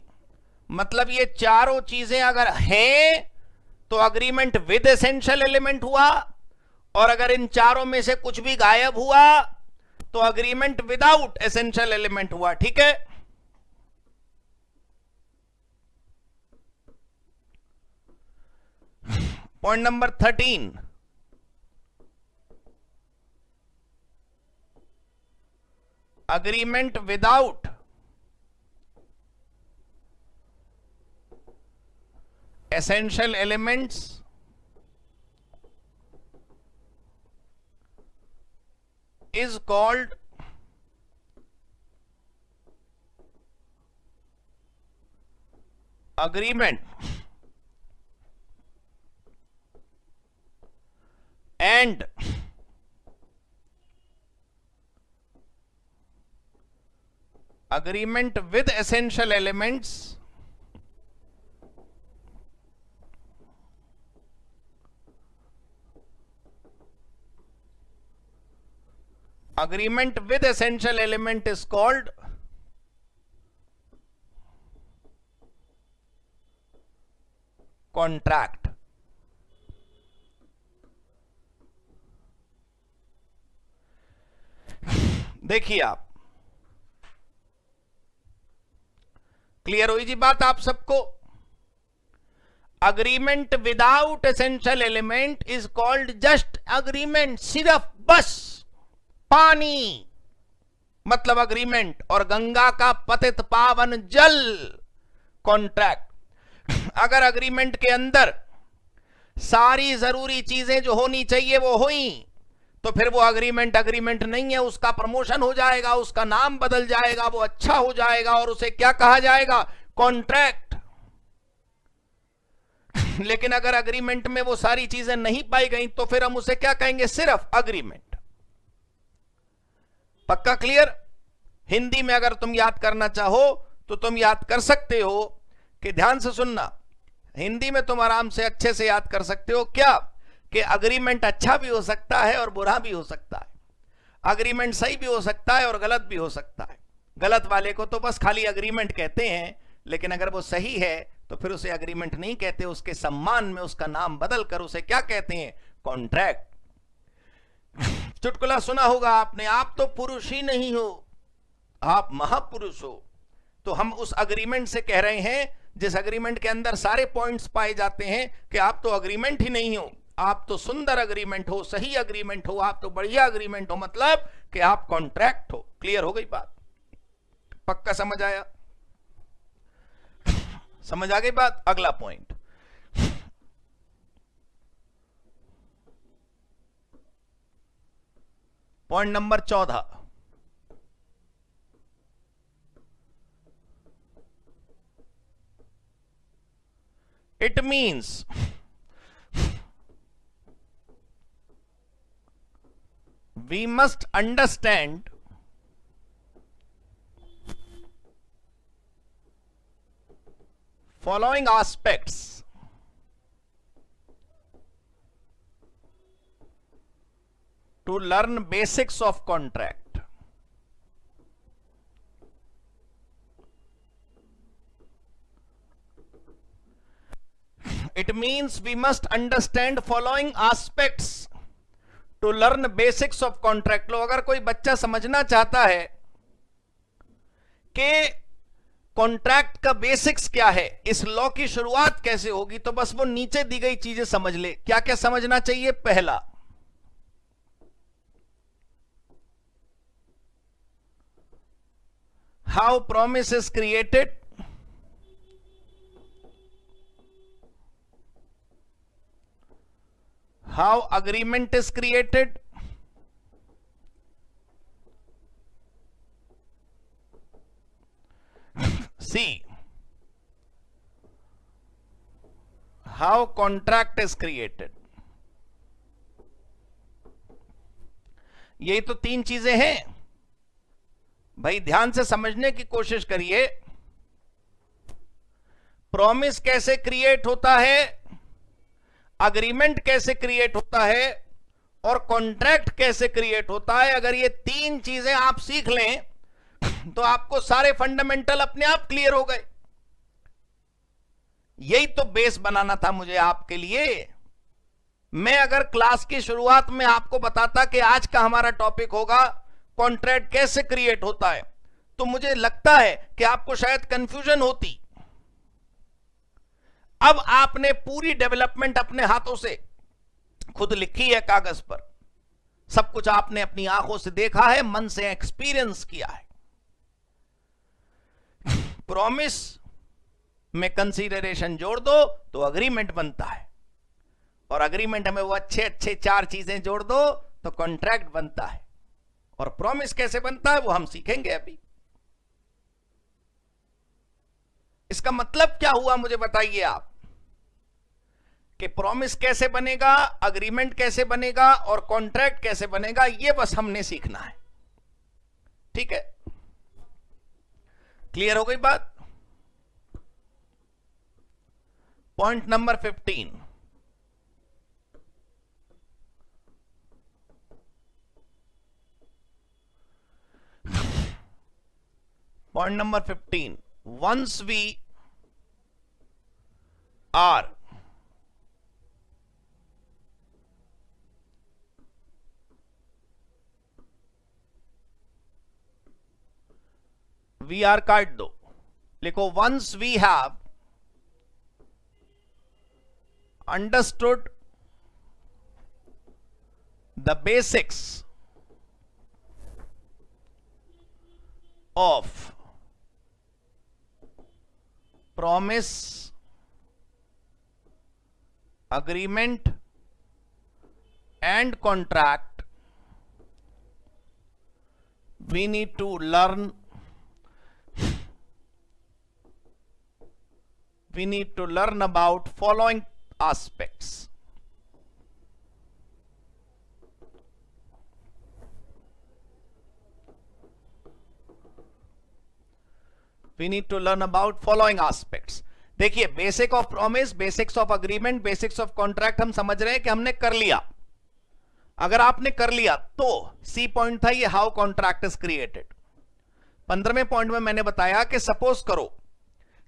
मतलब ये चारों चीजें अगर हैं तो अग्रीमेंट विद एसेंशियल एलिमेंट हुआ, और अगर इन चारों में से कुछ भी गायब हुआ तो अग्रीमेंट विदाउट एसेंशियल एलिमेंट हुआ। ठीक है? Point number 13। agreement without essential elements is called agreement, and agreement with essential elements is called contract। देखिए आप, क्लियर हुई जी बात आप सबको? Agreement without essential element is called just agreement, सिर्फ बस पानी मतलब अग्रीमेंट, और गंगा का पतित पावन जल कॉन्ट्रैक्ट। अगर अग्रीमेंट के अंदर सारी जरूरी चीजें जो होनी चाहिए वो हुई, तो फिर वो अग्रीमेंट नहीं है, उसका प्रमोशन हो जाएगा, उसका नाम बदल जाएगा, वो अच्छा हो जाएगा और उसे क्या कहा जाएगा? कॉन्ट्रैक्ट। लेकिन अगर अग्रीमेंट में वो सारी चीजें नहीं पाई गई तो फिर हम उसे क्या कहेंगे? सिर्फ अग्रीमेंट। पक्का क्लियर? हिंदी में अगर तुम याद करना चाहो तो तुम याद कर सकते हो कि, ध्यान से सुनना, हिंदी में तुम आराम से अच्छे से याद कर सकते हो क्या कि अग्रीमेंट अच्छा भी हो सकता है और बुरा भी हो सकता है। अग्रीमेंट सही भी हो सकता है और गलत भी हो सकता है। गलत वाले को तो बस खाली अग्रीमेंट कहते हैं, लेकिन अगर वो सही है तो फिर उसे अग्रीमेंट नहीं कहते, उसके सम्मान में उसका नाम बदल कर उसे क्या कहते हैं? कॉन्ट्रैक्ट। चुटकुला सुना होगा आपने, आप तो पुरुष ही नहीं हो, आप महापुरुष हो। तो हम उस अग्रीमेंट से कह रहे हैं जिस अग्रीमेंट के अंदर सारे पॉइंट्स पाए जाते हैं कि आप तो अग्रीमेंट ही नहीं हो, आप तो सुंदर अग्रीमेंट हो, सही अग्रीमेंट हो, आप तो बढ़िया अग्रीमेंट हो, मतलब कि आप कॉन्ट्रैक्ट हो। क्लियर हो गई बात? पक्का समझ आया? समझ आ गई बात? अगला point, point number 14। It means we must understand following aspects to learn basics of contract. It means we must understand following aspects to learn basics of contract. लो, अगर कोई बच्चा समझना चाहता है कि कॉन्ट्रैक्ट का बेसिक्स क्या है, इस लॉ की शुरुआत कैसे होगी, तो बस वो नीचे दी गई चीजें समझ ले। क्या क्या समझना चाहिए? पहला, how promise is created, how agreement is created, C, how contract is created। यही तो तीन चीजें हैं भाई, ध्यान से समझने की कोशिश करिए। प्रॉमिस कैसे क्रिएट होता है, अग्रीमेंट कैसे क्रिएट होता है और कॉन्ट्रैक्ट कैसे क्रिएट होता है। अगर ये तीन चीजें आप सीख लें तो आपको सारे फंडामेंटल अपने आप क्लियर हो गए। यही तो बेस बनाना था मुझे आपके लिए। मैं अगर क्लास की शुरुआत में आपको बताता कि आज का हमारा टॉपिक होगा कॉन्ट्रैक्ट कैसे क्रिएट होता है, तो मुझे लगता है कि आपको शायद कंफ्यूजन होती। अब आपने पूरी डेवलपमेंट अपने हाथों से खुद लिखी है कागज पर, सब कुछ आपने अपनी आंखों से देखा है, मन से एक्सपीरियंस किया है। प्रॉमिस में कंसीडरेशन जोड़ दो तो अग्रीमेंट बनता है, और अग्रीमेंट में वो अच्छे अच्छे चार चीजें जोड़ दो तो कॉन्ट्रैक्ट बनता है। और प्रॉमिस कैसे बनता है वो हम सीखेंगे अभी। इसका मतलब क्या हुआ मुझे बताइए आप, कि प्रॉमिस कैसे बनेगा, अग्रीमेंट कैसे बनेगा और कॉन्ट्रैक्ट कैसे बनेगा, ये बस हमने सीखना है। ठीक है, क्लियर हो गई बात? Point number 15, point number 15, once we are काट दो, लिखो once we have understood the basics of promise agreement and contract, we need to learn about following aspects. We need to learn about following aspects. देखिए, basic of promise, basics of agreement, basics of contract हम समझ रहे हैं कि हमने कर लिया. अगर आपने कर लिया तो सी पॉइंट था ये, हाउ कॉन्ट्रैक्ट इज क्रिएटेड. 15वें पॉइंट में मैंने बताया कि सपोज करो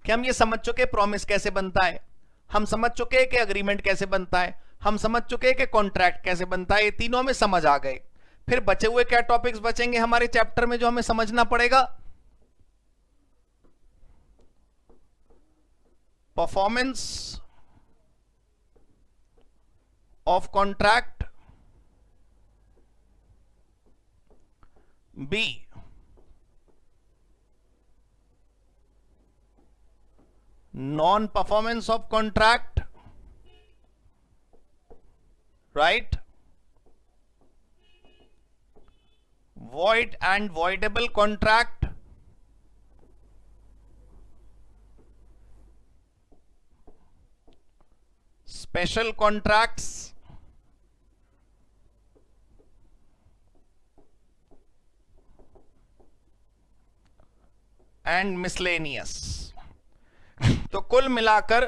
कि हम ये समझ चुके प्रॉमिस कैसे बनता है, हम समझ चुके कि अग्रीमेंट कैसे बनता है, हम समझ चुके कि कॉन्ट्रैक्ट कैसे बनता है. ये तीनों में समझ आ गए. फिर बचे हुए क्या टॉपिक्स बचेंगे हमारे चैप्टर में जो हमें समझना पड़ेगा? Performance of contract, B non performance of contract, right, void and voidable contract, special contracts, and miscellaneous. तो कुल मिलाकर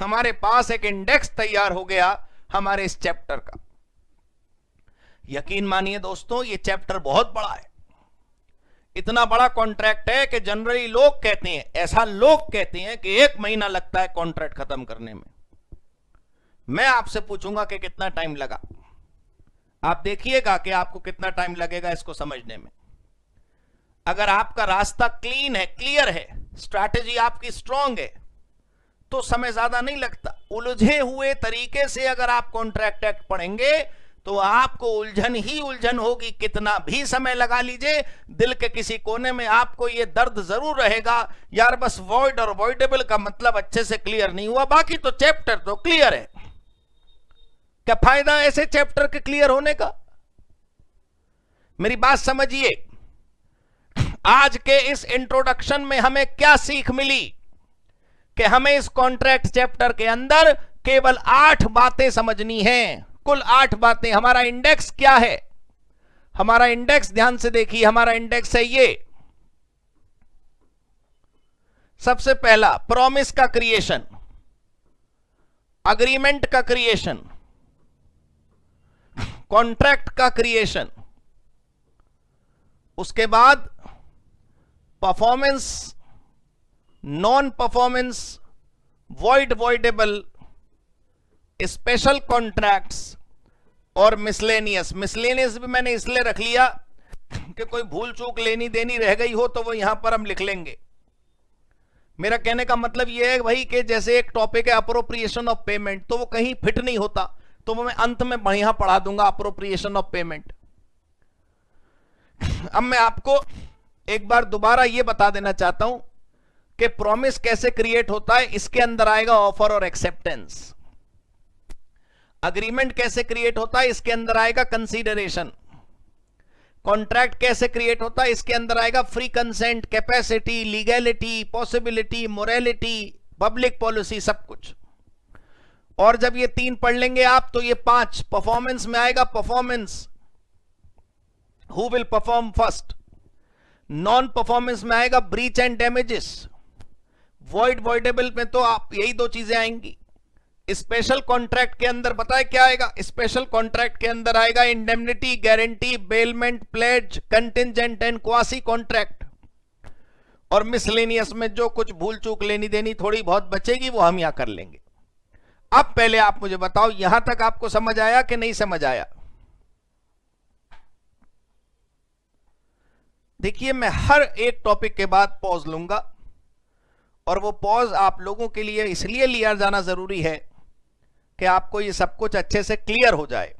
हमारे पास एक इंडेक्स तैयार हो गया हमारे इस चैप्टर का. यकीन मानिए दोस्तों, ये चैप्टर बहुत बड़ा है. इतना बड़ा कॉन्ट्रैक्ट है कि जनरली लोग कहते हैं, ऐसा लोग कहते हैं कि 1 महीना लगता है कॉन्ट्रैक्ट खत्म करने में. मैं आपसे पूछूंगा कि कितना टाइम लगा. आप देखिएगा कि आपको कितना टाइम लगेगा इसको समझने में. अगर आपका रास्ता क्लीन है, क्लियर है, स्ट्रैटेजी आपकी स्ट्रांग है, तो समय ज्यादा नहीं लगता. उलझे हुए तरीके से अगर आप कॉन्ट्रैक्ट एक्ट पढ़ेंगे तो आपको उलझन ही उलझन होगी. कितना भी समय लगा लीजिए, दिल के किसी कोने में आपको यह दर्द जरूर रहेगा, यार बस वॉइड और वॉइडेबल का मतलब अच्छे से क्लियर नहीं हुआ. बाकी तो चैप्टर तो क्लियर है. क्या फायदा ऐसे चैप्टर के क्लियर होने का? मेरी बात समझिए. आज के इस इंट्रोडक्शन में हमें क्या सीख मिली कि हमें इस कॉन्ट्रैक्ट चैप्टर के अंदर केवल 8 बातें समझनी हैं. कुल 8 बातें. हमारा इंडेक्स क्या है? हमारा इंडेक्स ध्यान से देखिए, हमारा इंडेक्स है ये. सबसे पहला प्रॉमिस का क्रिएशन, अग्रीमेंट का क्रिएशन, कॉन्ट्रैक्ट का क्रिएशन, उसके बाद performance, non performance, void voidable, special contracts और मिसलेनियस. मिसलेनियस भी मैंने इसलिए रख लिया कि कोई भूल चूक लेनी देनी रह गई हो तो वो यहां पर हम लिख लेंगे. मेरा कहने का मतलब यह है भाई कि जैसे एक टॉपिक है अप्रोप्रिएशन ऑफ पेमेंट, तो वो कहीं फिट नहीं होता, तो वो मैं अंत में बढ़िया पढ़ा दूंगा अप्रोप्रिएशन ऑफ पेमेंट. अब मैं आपको एक बार दोबारा यह बता देना चाहता हूं कि प्रॉमिस कैसे क्रिएट होता है. इसके अंदर आएगा ऑफर और एक्सेप्टेंस. अग्रीमेंट कैसे क्रिएट होता है, इसके अंदर आएगा कंसीडरेशन. कॉन्ट्रैक्ट कैसे क्रिएट होता है, इसके अंदर आएगा free consent, capacity, legality, possibility, morality, public policy, सब कुछ. और जब ये 3 पढ़ लेंगे आप तो ये 5 परफॉर्मेंस में आएगा. Performance, who will perform first. Non performance में आएगा breach and damages. Void voidable में तो आप यही 2 चीजें आएंगी. स्पेशल कॉन्ट्रैक्ट के अंदर बताए क्या आएगा? स्पेशल कॉन्ट्रैक्ट के अंदर आएगा indemnity, guarantee, bailment, pledge, contingent and quasi contract. और मिसलेनियस में जो कुछ भूल चूक लेनी देनी थोड़ी बहुत बचेगी वो हम यहां कर लेंगे. अब पहले आप मुझे बताओ, यहां तक आपको समझ आया कि नहीं समझ आया? देखिए, मैं हर एक टॉपिक के बाद पॉज लूंगा और वो पॉज आप लोगों के लिए इसलिए लिया जाना जरूरी है कि आपको ये सब कुछ अच्छे से क्लियर हो जाए.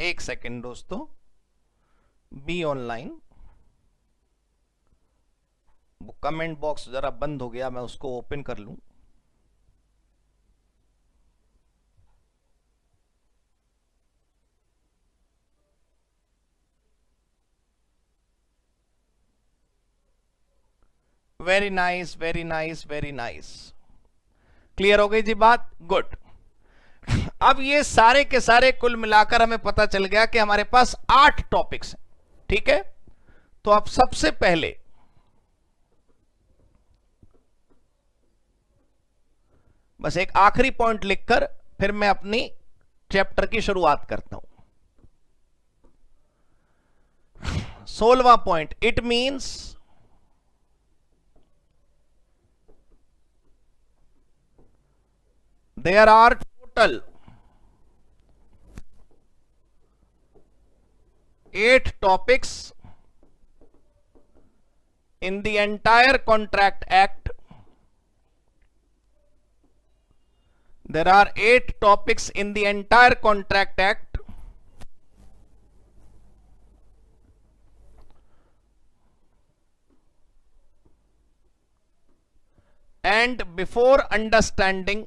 एक सेकेंड दोस्तों, बी ऑनलाइन। कमेंट बॉक्स जरा बंद हो गया, मैं उसको ओपन कर लूं। Very nice, very nice, very nice. Clear हो गई जी बात? गुड। अब ये सारे के सारे कुल मिलाकर हमें पता चल गया कि हमारे पास 8 टॉपिक्स हैं। ठीक है, तो अब सबसे पहले बस एक आखिरी पॉइंट लिखकर फिर मैं अपनी चैप्टर की शुरुआत करता हूं। 16वां point, it means there are total 8 topics in the entire Contract Act. There are 8 topics in the entire Contract Act and before understanding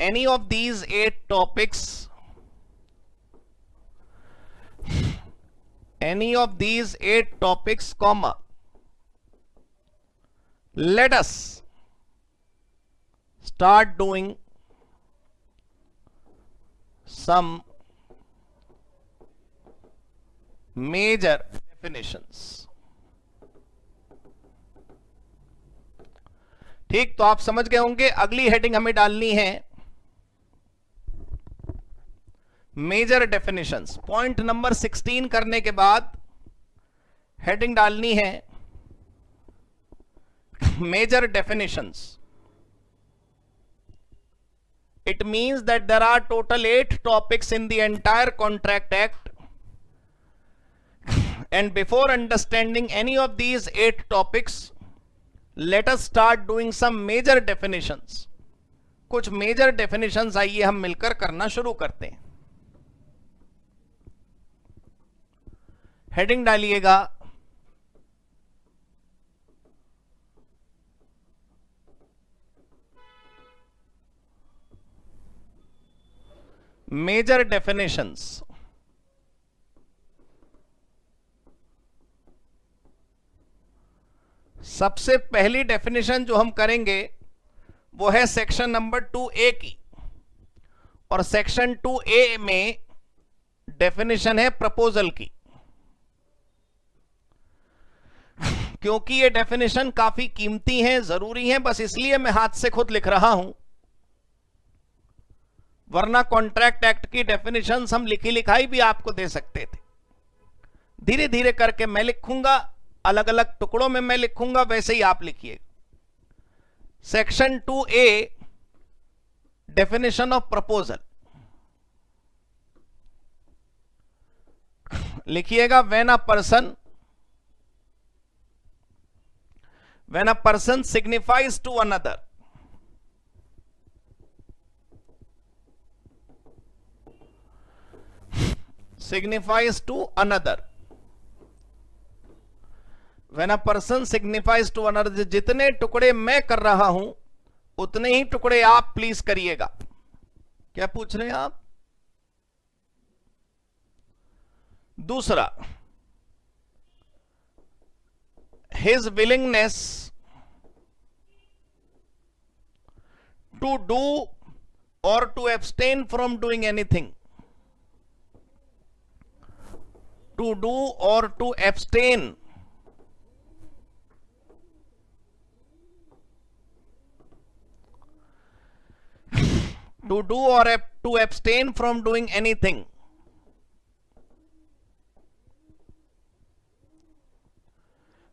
any of these 8 topics, comma, let us start doing some major definitions. ठीक, तो आप समझ गए होंगे अगली heading हमें डालनी है मेजर डेफिनेशंस। पॉइंट नंबर 16 करने के बाद हेडिंग डालनी है major definitions. It means that there are total 8 topics in the entire contract act and before understanding any of these 8 topics let us start doing some major definitions. कुछ major definitions आइए हम मिलकर करना शुरू करते हैं। हेडिंग डालिएगा major definitions. सबसे पहली डेफिनेशन जो हम करेंगे वो है सेक्शन नंबर 2A की, और सेक्शन 2A में डेफिनेशन है प्रपोजल की। क्योंकि ये डेफिनेशन काफी कीमती हैं, जरूरी हैं, बस इसलिए मैं हाथ से खुद लिख रहा हूं, वरना कॉन्ट्रैक्ट एक्ट की डेफिनेशन हम लिखी लिखाई भी आपको दे सकते थे। धीरे धीरे करके मैं लिखूंगा, अलग अलग टुकड़ों में मैं लिखूंगा, वैसे ही आप लिखिएगा। Section 2A, definition of proposal लिखिएगा। When a person signifies to another, When a person signifies to another, जितने टुकड़े मैं कर रहा हूं उतने ही टुकड़े आप प्लीज करिएगा। क्या पूछ रहे हैं आप? दूसरा, his willingness to do or to abstain from doing anything. To do or to abstain to do or to abstain from doing anything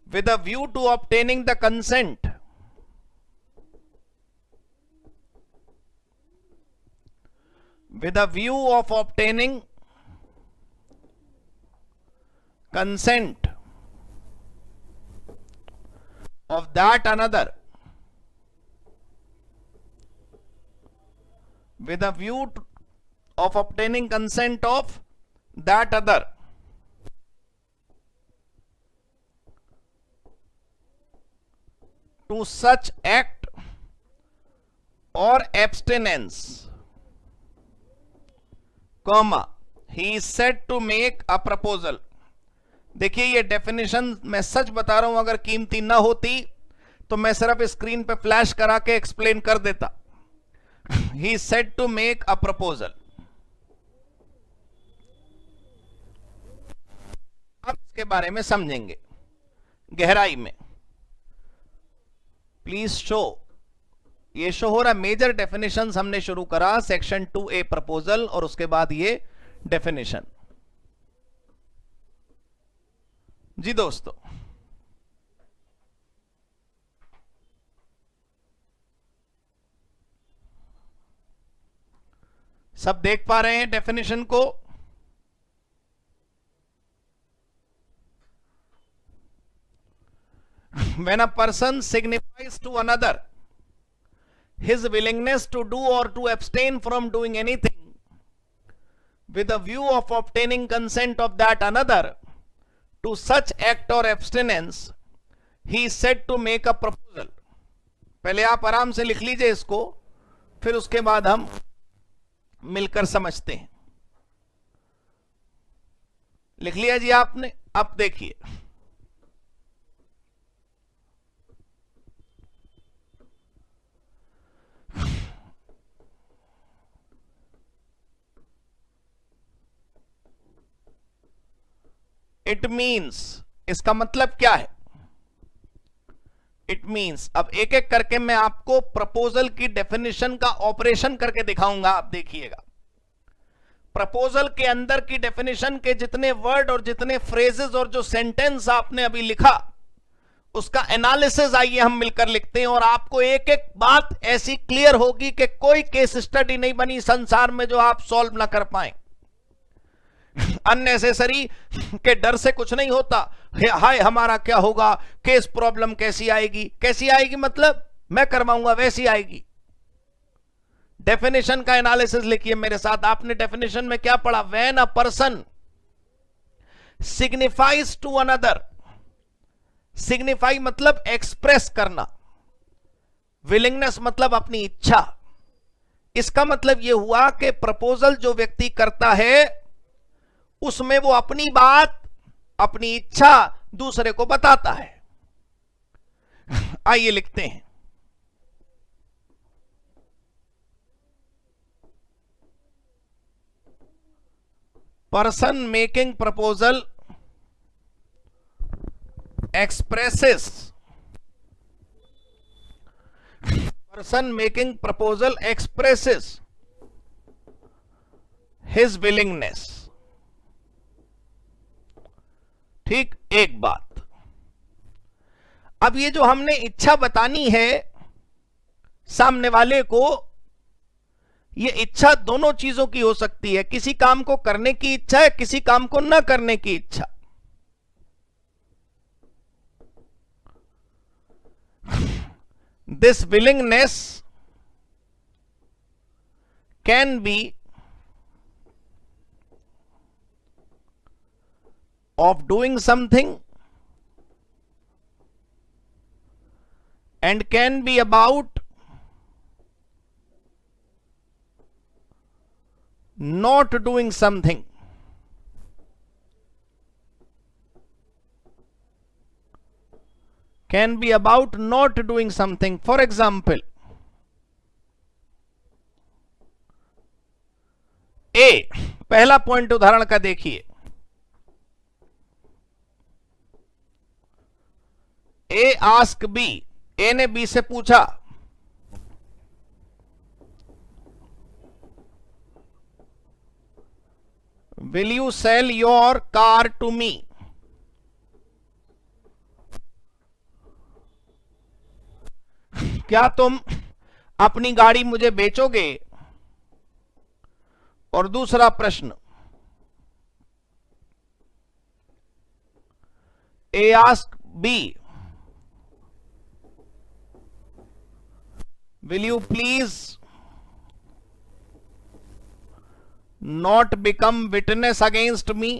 with a view to obtaining the consent with a view of obtaining consent of that another with a view of obtaining consent of that other to such act or abstinence, comma, he is said to make a proposal. देखिए ये definition मैं सच बता रहा हूं, अगर कीमती ना होती तो मैं सिर्फ स्क्रीन पे फ्लैश करा के एक्सप्लेन कर देता. He is said to make a proposal. अब इसके बारे में समझेंगे गहराई में. Please show. ये शो हो रहा मेजर डेफिनेशंस हमने शुरू करा सेक्शन 2A प्रपोजल और उसके बाद ये डेफिनेशन. जी दोस्तों, सब देख पा रहे हैं डेफिनेशन को? When a person signifies to another his willingness to do or to abstain from doing anything with a view of obtaining consent of that another to such act or abstinence, he is said to make a proposal. पहले आप आराम से लिख लीजिए इसको, फिर उसके बाद हम मिलकर समझते हैं. लिख लिया जी आपने? अब देखिए, इट मीन्स, इसका मतलब क्या है? इट मीन्स, अब एक एक करके मैं आपको प्रपोजल की डेफिनेशन का ऑपरेशन करके दिखाऊंगा. आप देखिएगा, प्रपोजल के अंदर की डेफिनेशन के जितने वर्ड और जितने फ्रेजेस और जो सेंटेंस आपने अभी लिखा, उसका एनालिसिस आइए हम मिलकर लिखते हैं. और आपको एक एक बात ऐसी क्लियर होगी कि कोई केस स्टडी नहीं बनी संसार में जो आप सॉल्व ना कर पाए. अननेसेसरी के डर से कुछ नहीं होता. हाय हमारा क्या होगा, केस प्रॉब्लम कैसी आएगी. कैसी आएगी मतलब मैं करवाऊंगा वैसी आएगी. डेफिनेशन का एनालिसिस लिखिए मेरे साथ. आपने डेफिनेशन में क्या पढ़ा? When a person signifies to another. Signify मतलब एक्सप्रेस करना, विलिंगनेस मतलब अपनी इच्छा. इसका मतलब यह हुआ कि प्रपोजल जो व्यक्ति करता है उसमें वो अपनी बात, अपनी इच्छा दूसरे को बताता है. आइए लिखते हैं. Person making proposal expresses, person making proposal expresses his willingness. ठीक, एक बात. अब ये जो हमने इच्छा बतानी है सामने वाले को, ये इच्छा दोनों चीजों की हो सकती है. किसी काम को करने की इच्छा है, किसी काम को न करने की इच्छा. This willingness can be of doing something and can be about not doing something. Can be about not doing something. For example, A, पहला पॉइंट उदाहरण का देखिए. A ask B, A ने B से पूछा, will you sell your car to me? क्या तुम अपनी गाड़ी मुझे बेचोगे? और दूसरा प्रश्न, A ask B, will you please not become witness against me.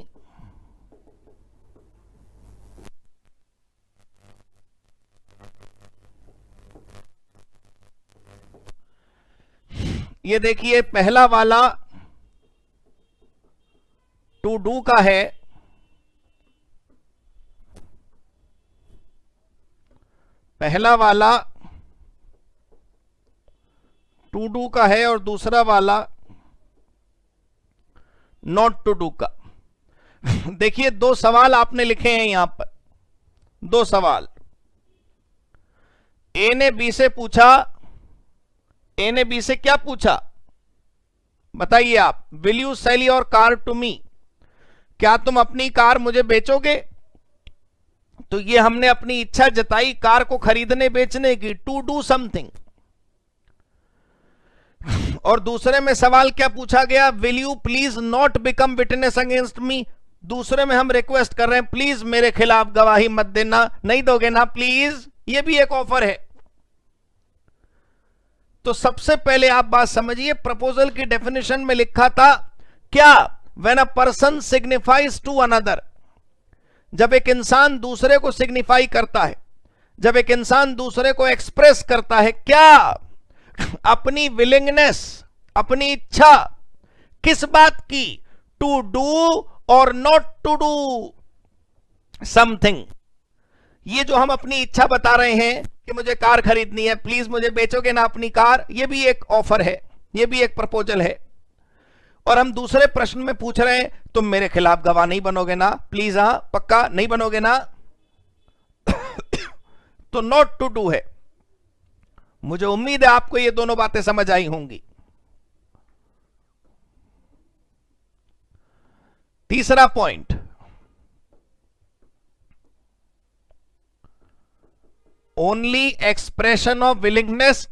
ये देखिए पहला वाला टू डू का है, पहला वाला टू डू का है और दूसरा वाला नॉट टू डू का। देखिए दो सवाल आपने लिखे हैं यहां पर, दो सवाल। ए ने बी से पूछा, ए ने बी से क्या पूछा बताइए आप, will you sell your car to me, क्या तुम अपनी कार मुझे बेचोगे। तो ये हमने अपनी इच्छा जताई कार को खरीदने बेचने की, टू डू समथिंग। और दूसरे में सवाल क्या पूछा गया, will you please not become witness against me. दूसरे में हम रिक्वेस्ट कर रहे हैं प्लीज मेरे खिलाफ गवाही मत देना, नहीं दोगे ना प्लीज, ये भी एक ऑफर है। तो सबसे पहले आप बात समझिए, प्रपोजल की डेफिनेशन में लिखा था क्या, when a person signifies to another, जब एक इंसान दूसरे को सिग्निफाई करता है, जब एक इंसान दूसरे को एक्सप्रेस करता है क्या, अपनी विलिंगनेस, अपनी इच्छा, किस बात की, टू डू और नॉट टू डू समथिंग। ये जो हम अपनी इच्छा बता रहे हैं कि मुझे कार खरीदनी है, प्लीज मुझे बेचोगे ना अपनी कार, ये भी एक ऑफर है, ये भी एक प्रपोजल है। और हम दूसरे प्रश्न में पूछ रहे हैं तुम मेरे खिलाफ गवाह नहीं बनोगे ना प्लीज, हां पक्का नहीं बनोगे ना। तो नॉट टू डू है। मुझे उम्मीद है आपको ये दोनों बातें समझ आई होंगी। तीसरा point, only expression of willingness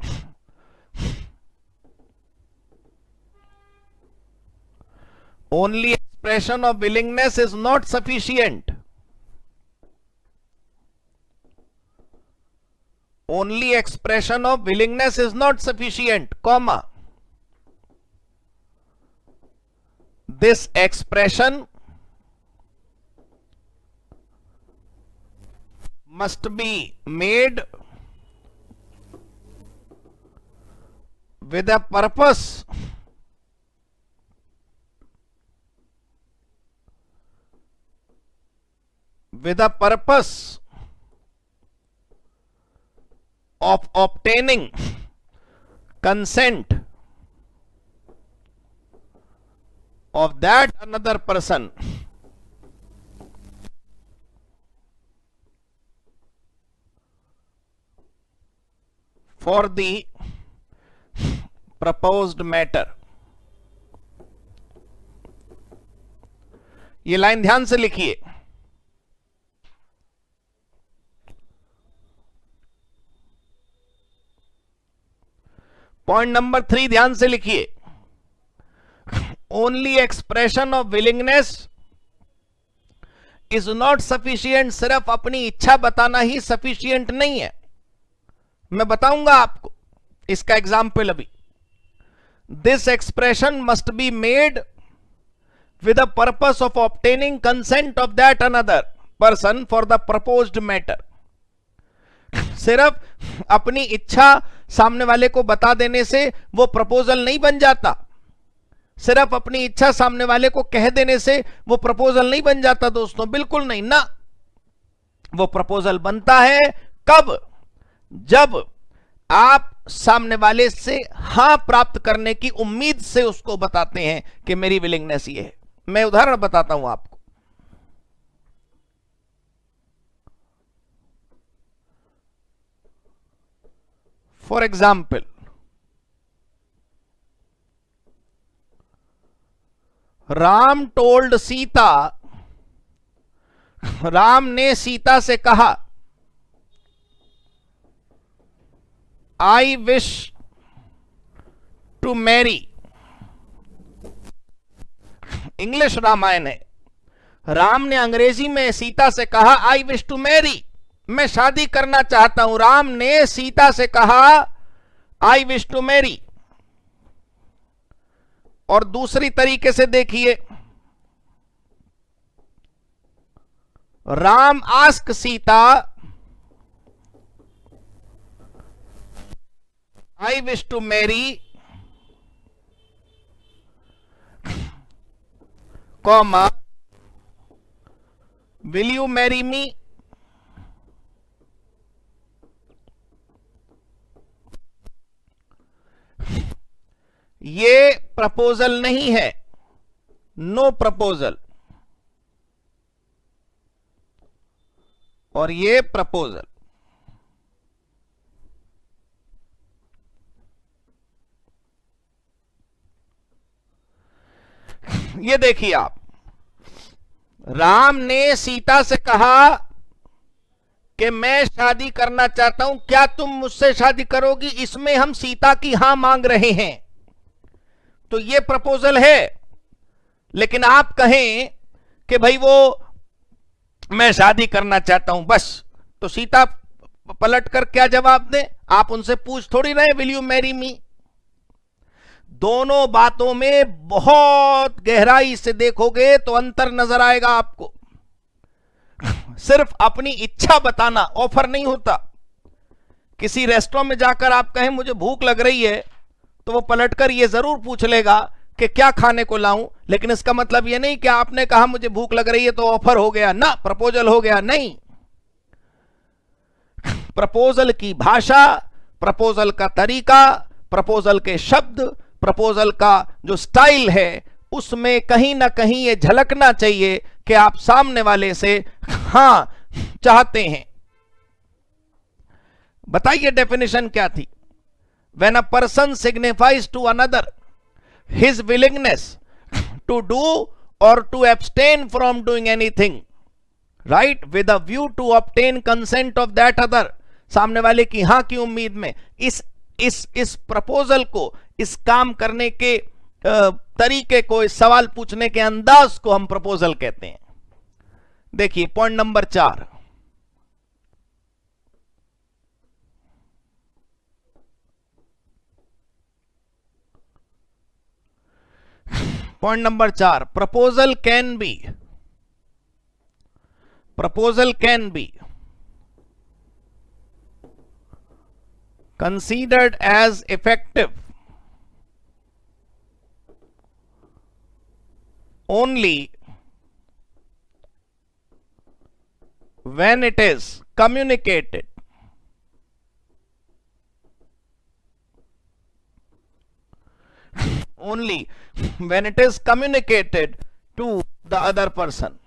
only expression of willingness is not sufficient. Only expression of willingness is not sufficient, comma. This expression must be made with a purpose of obtaining consent of that another person for the proposed matter। ये line ध्यान से लिखिए। Point number 3 ध्यान से लिखिए, only expression of willingness is not sufficient. सिर्फ अपनी इच्छा बताना ही सफिशियंट नहीं है। मैं बताऊंगा आपको इसका एग्जाम्पल अभी। This expression must be made with the purpose of obtaining consent of that another person for the proposed matter. सिर्फ अपनी इच्छा सामने वाले को बता देने से वो प्रपोजल नहीं बन जाता। सिर्फ अपनी इच्छा सामने वाले को कह देने से वो प्रपोजल नहीं बन जाता दोस्तों, बिल्कुल नहीं ना। वो प्रपोजल बनता है कब, जब आप सामने वाले से हां प्राप्त करने की उम्मीद से उसको बताते हैं कि मेरी विलिंगनेस ये है। मैं उदाहरण बताता हूं आपको। For example, Ram told Sita, Ram ने सीता से कहा, I wish to marry. English Ramayana है। राम ने अंग्रेजी में सीता से कहा आई विश टू मैरी, मैं शादी करना चाहता हूं। राम ने सीता से कहा आई विश टू मैरी। और दूसरी तरीके से देखिए, Ram ask Sita I wish to marry, comma will you marry me. ये प्रपोजल नहीं है, नो प्रपोजल, और ये प्रपोजल। ये देखिए आप, राम ने सीता से कहा कि मैं शादी करना चाहता हूं, क्या तुम मुझसे शादी करोगी? इसमें हम सीता की हां मांग रहे हैं, तो ये प्रपोजल है। लेकिन आप कहें कि भाई वो मैं शादी करना चाहता हूं बस, तो सीता पलट कर क्या जवाब दें? आप उनसे पूछ थोड़ी रहे विल यू मैरी मी। दोनों बातों में बहुत गहराई से देखोगे तो अंतर नजर आएगा आपको। सिर्फ अपनी इच्छा बताना ऑफर नहीं होता। किसी रेस्टोरेंट में जाकर आप कहें मुझे भूख लग रही है, तो वो पलटकर ये जरूर पूछ लेगा कि क्या खाने को लाऊं, लेकिन इसका मतलब ये नहीं कि आपने कहा मुझे भूख लग रही है तो ऑफर हो गया ना, प्रपोजल हो गया, नहीं। प्रपोजल की भाषा, प्रपोजल का तरीका, प्रपोजल के शब्द, प्रपोजल का जो स्टाइल है, उसमें कहीं ना कहीं ये झलकना चाहिए कि आप सामने वाले से हां चाहते हैं। बताइए डेफिनेशन क्या थी? When a person signifies to another his willingness to do or to abstain from doing anything, right, with a view to obtain consent of that other, सामने वाले की हां की उम्मीद में, इस प्रपोजल को, इस काम करने के तरीके को, इस सवाल पूछने के अंदाज को हम प्रपोजल कहते हैं। देखिए point number 4, point number 4, proposal can B considered as effective only when it is communicated to the other person.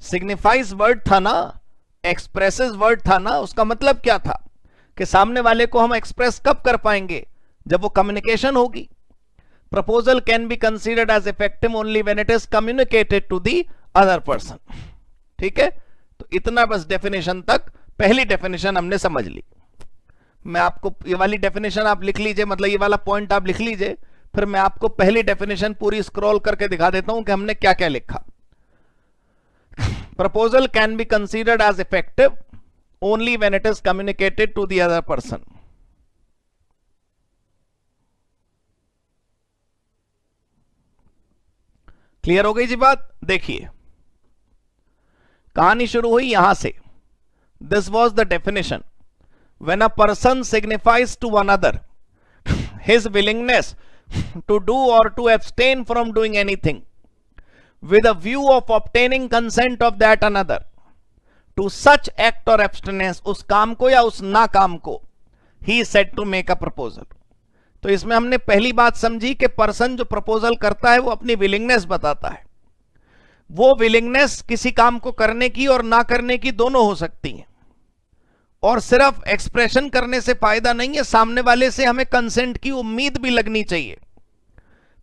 Signifies word था ना, एक्सप्रेसेस वर्ड था ना, उसका मतलब क्या था कि सामने वाले को हम एक्सप्रेस कब कर पाएंगे? जब वो कम्युनिकेशन होगी। Proposal can be considered as effective only when it is communicated to the other person. ठीक है, तो इतना बस डेफिनेशन तक, पहली डेफिनेशन हमने समझ ली। मैं आपको ये वाली डेफिनेशन आप लिख लीजिए, मतलब ये वाला पॉइंट आप लिख लीजिए, फिर मैं आपको पहली डेफिनेशन पूरी स्क्रॉल करके दिखा देता हूं कि हमने क्या क्या लिखा। Proposal can be considered as effective only when it is communicated to the other person. Clear हो गई जी बात? देखिए कहानी शुरू हुई यहां से। This was the definition. When a person signifies to another his willingness to do or to abstain from doing anything with a view of obtaining consent of that another to such act or abstinence, उस काम को या उस ना काम को, he said to make a proposal. तो इसमें हमने पहली बात समझी कि पर्सन जो प्रपोजल करता है वो अपनी विलिंगनेस बताता है। वो विलिंगनेस किसी काम को करने की और ना करने की दोनों हो सकती है, और सिर्फ एक्सप्रेशन करने से फायदा नहीं है, सामने वाले से हमें कंसेंट की उम्मीद भी लगनी चाहिए।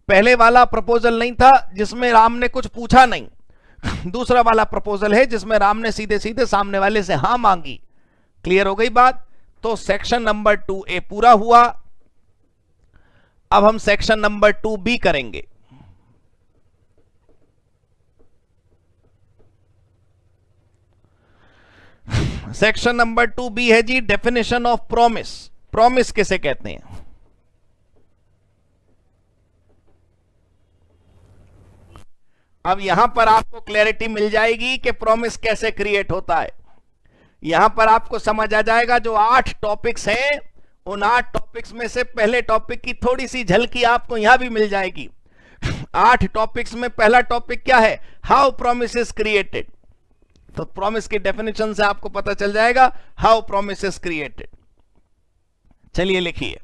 पहले वाला प्रपोजल नहीं था जिसमें राम ने कुछ पूछा नहीं, दूसरा वाला प्रपोजल है जिसमें राम ने सीधे सीधे सामने वाले से हां मांगी। क्लियर हो गई बात? तो सेक्शन नंबर 2A पूरा हुआ। अब हम सेक्शन नंबर 2B करेंगे। सेक्शन नंबर 2B है जी डेफिनेशन ऑफ प्रॉमिस। प्रॉमिस किसे कहते हैं? अब यहां पर आपको क्लैरिटी मिल जाएगी कि प्रॉमिस कैसे क्रिएट होता है। यहां पर आपको समझ आ जाएगा जो 8 टॉपिक्स हैं, उन 8 टॉपिक्स में से पहले टॉपिक की थोड़ी सी झलकी आपको यहां भी मिल जाएगी। 8 टॉपिक्स में पहला टॉपिक क्या है? How promise is created. तो प्रॉमिस की डेफिनेशन से आपको पता चल जाएगा हाउ प्रॉमिस इज क्रिएटेड। चलिए लिखिए,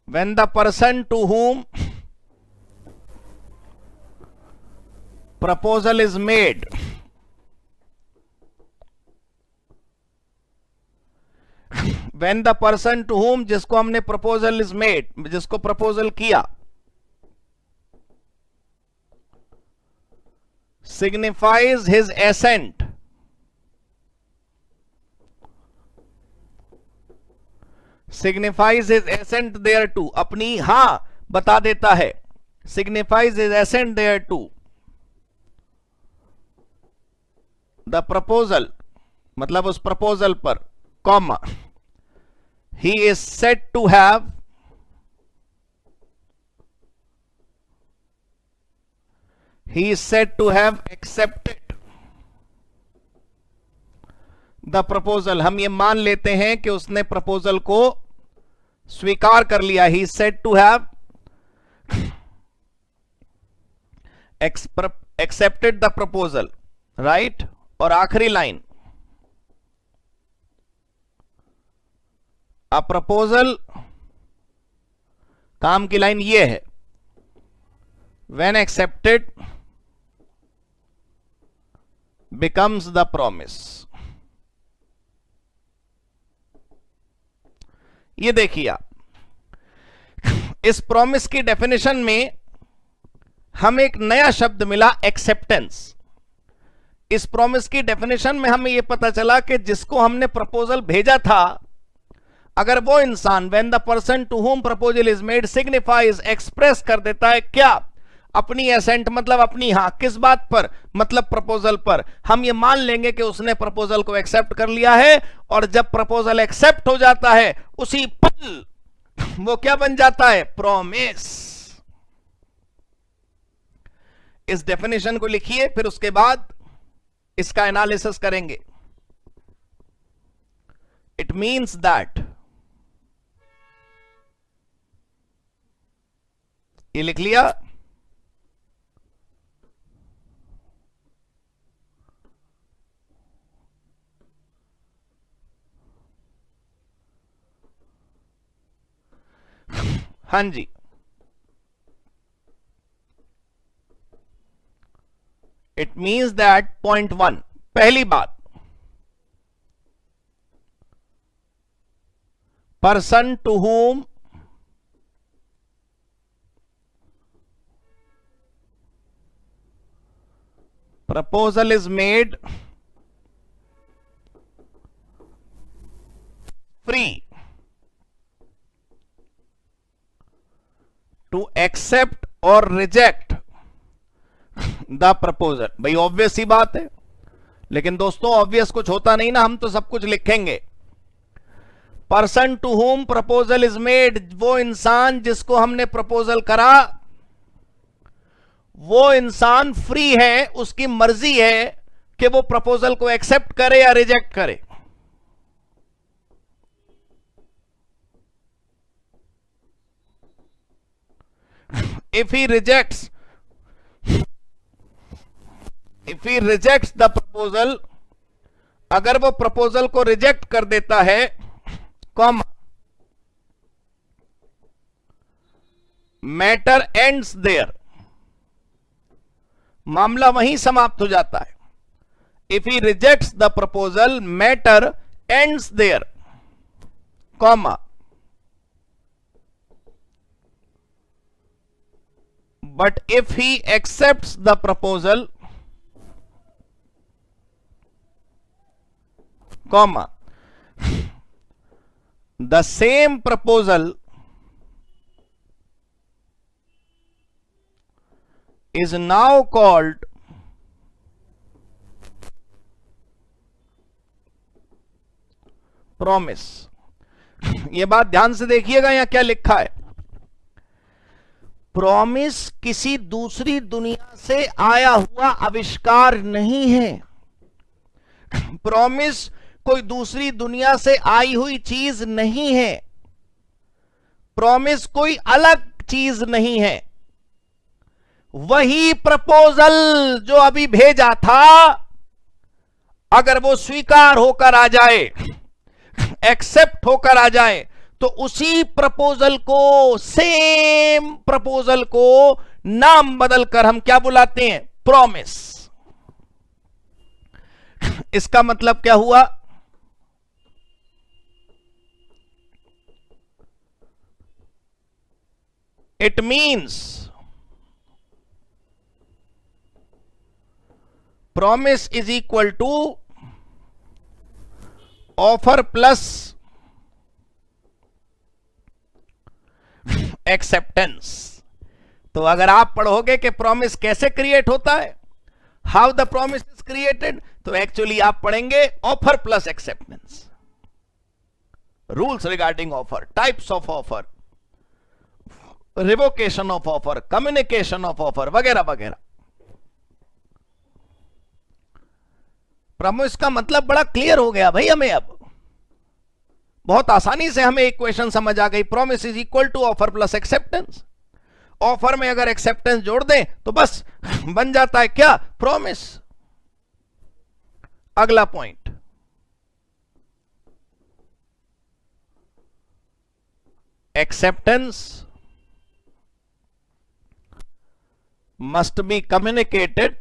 when the person to whom proposal is made when the person to whom, जिसको हमने proposal is made, जिसको proposal किया, signifies his assent, signifies his assent thereto, अपनी हां बता देता है, signifies his assent thereto, the proposal मतलब उस प्रपोजल पर, comma, he is said to have accepted the proposal। हम ये मान लेते हैं कि उसने प्रपोजल को स्वीकार कर लिया। he is said to have accepted the proposal, right? और आखिरी लाइन, अ प्रपोजल, काम की लाइन ये है, when accepted becomes the promise। ये देखिए आप, इस प्रॉमिस की डेफिनेशन में हमें एक नया शब्द मिला, एक्सेप्टेंस। इस प्रॉमिस की डेफिनेशन में हमें यह पता चला कि जिसको हमने प्रपोजल भेजा था, अगर वो इंसान when the person to whom proposal is made signifies, express कर देता है क्या? अपनी एसेंट, मतलब अपनी हां। किस बात पर? मतलब प्रपोजल पर। हम ये मान लेंगे कि उसने प्रपोजल को एक्सेप्ट कर लिया है, और जब प्रपोजल एक्सेप्ट हो जाता है उसी पल वो क्या बन जाता है? प्रॉमिस। इस डेफिनेशन को लिखिए, फिर उसके बाद इसका एनालिसिस करेंगे। इट मीन्स दैट, ये लिख लिया, हां जी। इट मीन्स दैट, पॉइंट 1, पहली बात, person to whom proposal is made free to accept or reject the proposal। भाई ऑब्वियस ही बात है, लेकिन दोस्तों ऑब्वियस कुछ होता नहीं ना, हम तो सब कुछ लिखेंगे। Person to whom proposal is made, वो इंसान जिसको हमने प्रपोजल करा, वो इंसान फ्री है, उसकी मर्जी है कि वो प्रपोजल को एक्सेप्ट करे या रिजेक्ट करे। if he rejects the proposal, अगर वो प्रपोजल को रिजेक्ट कर देता है, कॉमा, मैटर एंड्स देयर, मामला वहीं समाप्त हो जाता है। If he rejects the proposal, matter ends there, comma, but if he accepts the proposal, comma, the same proposal is now called promise. ये बात ध्यान से देखिएगा, यहां क्या लिखा है। प्रॉमिस किसी दूसरी दुनिया से आया हुआ आविष्कार नहीं है। प्रॉमिस कोई दूसरी दुनिया से आई हुई चीज नहीं है। प्रॉमिस कोई अलग चीज नहीं है। वही प्रपोजल जो अभी भेजा था, अगर वो स्वीकार होकर आ जाए, एक्सेप्ट होकर आ जाए, तो उसी प्रपोजल को, सेम प्रपोजल को नाम बदलकर हम क्या बुलाते हैं? प्रॉमिस। इसका मतलब क्या हुआ? It means promise is equal to offer plus acceptance. तो अगर आप पढ़ोगे कि प्रॉमिस कैसे क्रिएट होता है, how the promise is created, तो एक्चुअली आप पढ़ेंगे offer plus acceptance, rules regarding offer, types of offer, revocation of offer, communication of offer, वगैरह वगैरह। प्रॉमिस का मतलब बड़ा क्लियर हो गया भाई हमें, अब बहुत आसानी से हमें इक्वेशन समझ आ गई। Promise is equal to offer plus acceptance. Offer में अगर एक्सेप्टेंस जोड़ दें तो बस बन जाता है क्या? प्रॉमिस। अगला point, acceptance must be communicated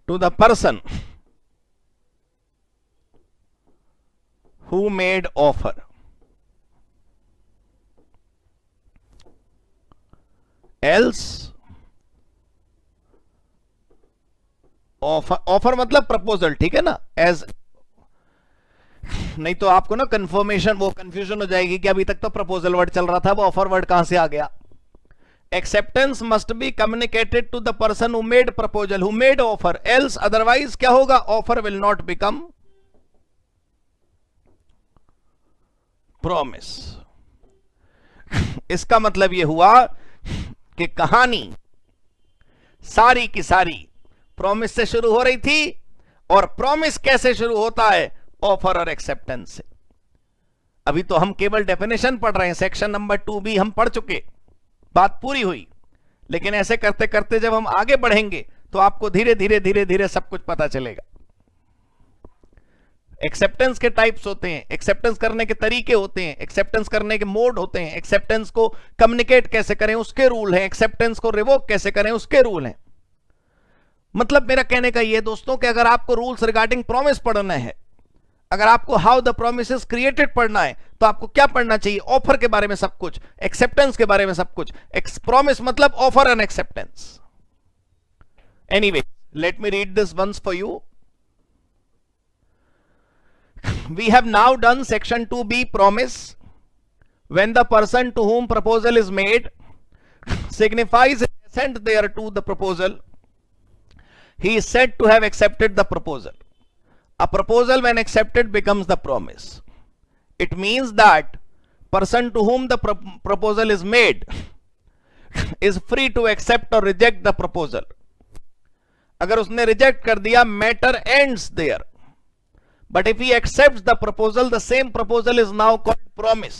to the person who made offer. Else offer मतलब प्रपोजल, ठीक है ना? एज नहीं तो आपको ना कंफर्मेशन, वो कंफ्यूजन हो जाएगी कि अभी तक तो प्रपोजल वर्ड चल रहा था, वो ऑफर वर्ड कहां से आ गया। Acceptance must be communicated to the person who made proposal, who made offer, else otherwise क्या होगा? Offer will not become promise. इसका मतलब यह हुआ कि कहानी सारी की सारी प्रॉमिस से शुरू हो रही थी, और प्रॉमिस कैसे शुरू होता है? ऑफर और एक्सेप्टेंस से। अभी तो हम केवल डेफिनेशन पढ़ रहे हैं, सेक्शन नंबर 2 भी हम पढ़ चुके, बात पूरी हुई। लेकिन ऐसे करते करते जब हम आगे बढ़ेंगे तो आपको धीरे धीरे धीरे धीरे सब कुछ पता चलेगा। एक्सेप्टेंस के टाइप्स होते हैं, एक्सेप्टेंस करने के तरीके होते हैं, एक्सेप्टेंस करने के मोड होते हैं, एक्सेप्टेंस को कम्युनिकेट कैसे करें उसके रूल हैं, एक्सेप्टेंस को रिवोक कैसे करें उसके रूल हैं। मतलब मेरा कहने का यह दोस्तों कि अगर आपको रूल्स रिगार्डिंग प्रॉमिस पढ़ना है, अगर आपको how the promise is created पढ़ना है, तो आपको क्या पढ़ना चाहिए? ऑफर के बारे में सब कुछ, एक्सेप्टेंस के बारे में सब कुछ। प्रॉमिस मतलब offer and acceptance. Anyway, let me read this once for you. We have now done section 2b, promise. When the person to whom proposal is made signifies assent thereto the proposal, he is said to have accepted the proposal. A proposal when accepted becomes the promise. It means that person to whom the proposal is made is free to accept or reject the proposal. अगर उसने reject कर दिया, matter ends there. But if he accepts the proposal, the same proposal is now called promise.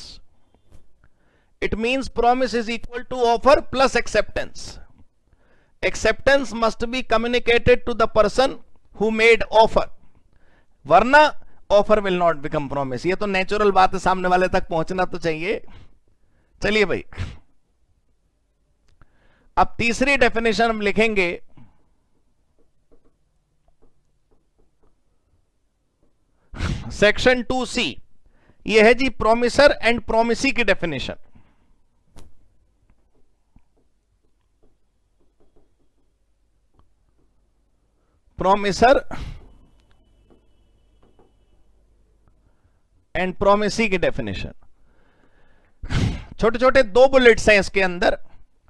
It means promise is equal to offer plus acceptance. Acceptance must be communicated to the person who made offer. वरना offer will not become promise. ये तो natural बात है, सामने वाले तक पहुंचना तो चाहिए। चलिए भाई, अब तीसरी डेफिनेशन हम लिखेंगे। सेक्शन 2C, यह है जी प्रोमिसर एंड प्रोमिसी की डेफिनेशन। प्रोमिसर एंड प्रोमिसी की डेफिनेशन। छोटे छोटे 2 बुलेट्स हैं इसके अंदर,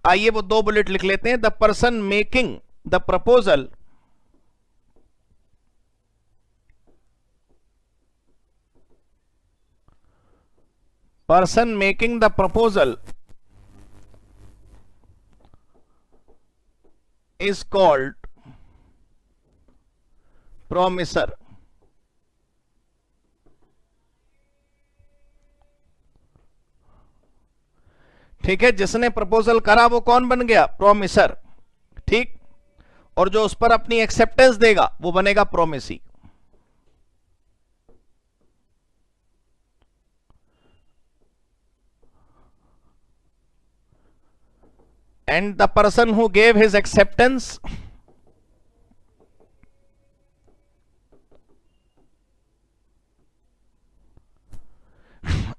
आइए वो 2 बुलेट लिख लेते हैं। The person making the proposal person making the proposal is called promiser. ठीक है, जिसने प्रपोजल करा वो कौन बन गया? प्रोमिसर। ठीक, और जो उस पर अपनी एक्सेप्टेंस देगा वो बनेगा promisee. And the person who gave his acceptance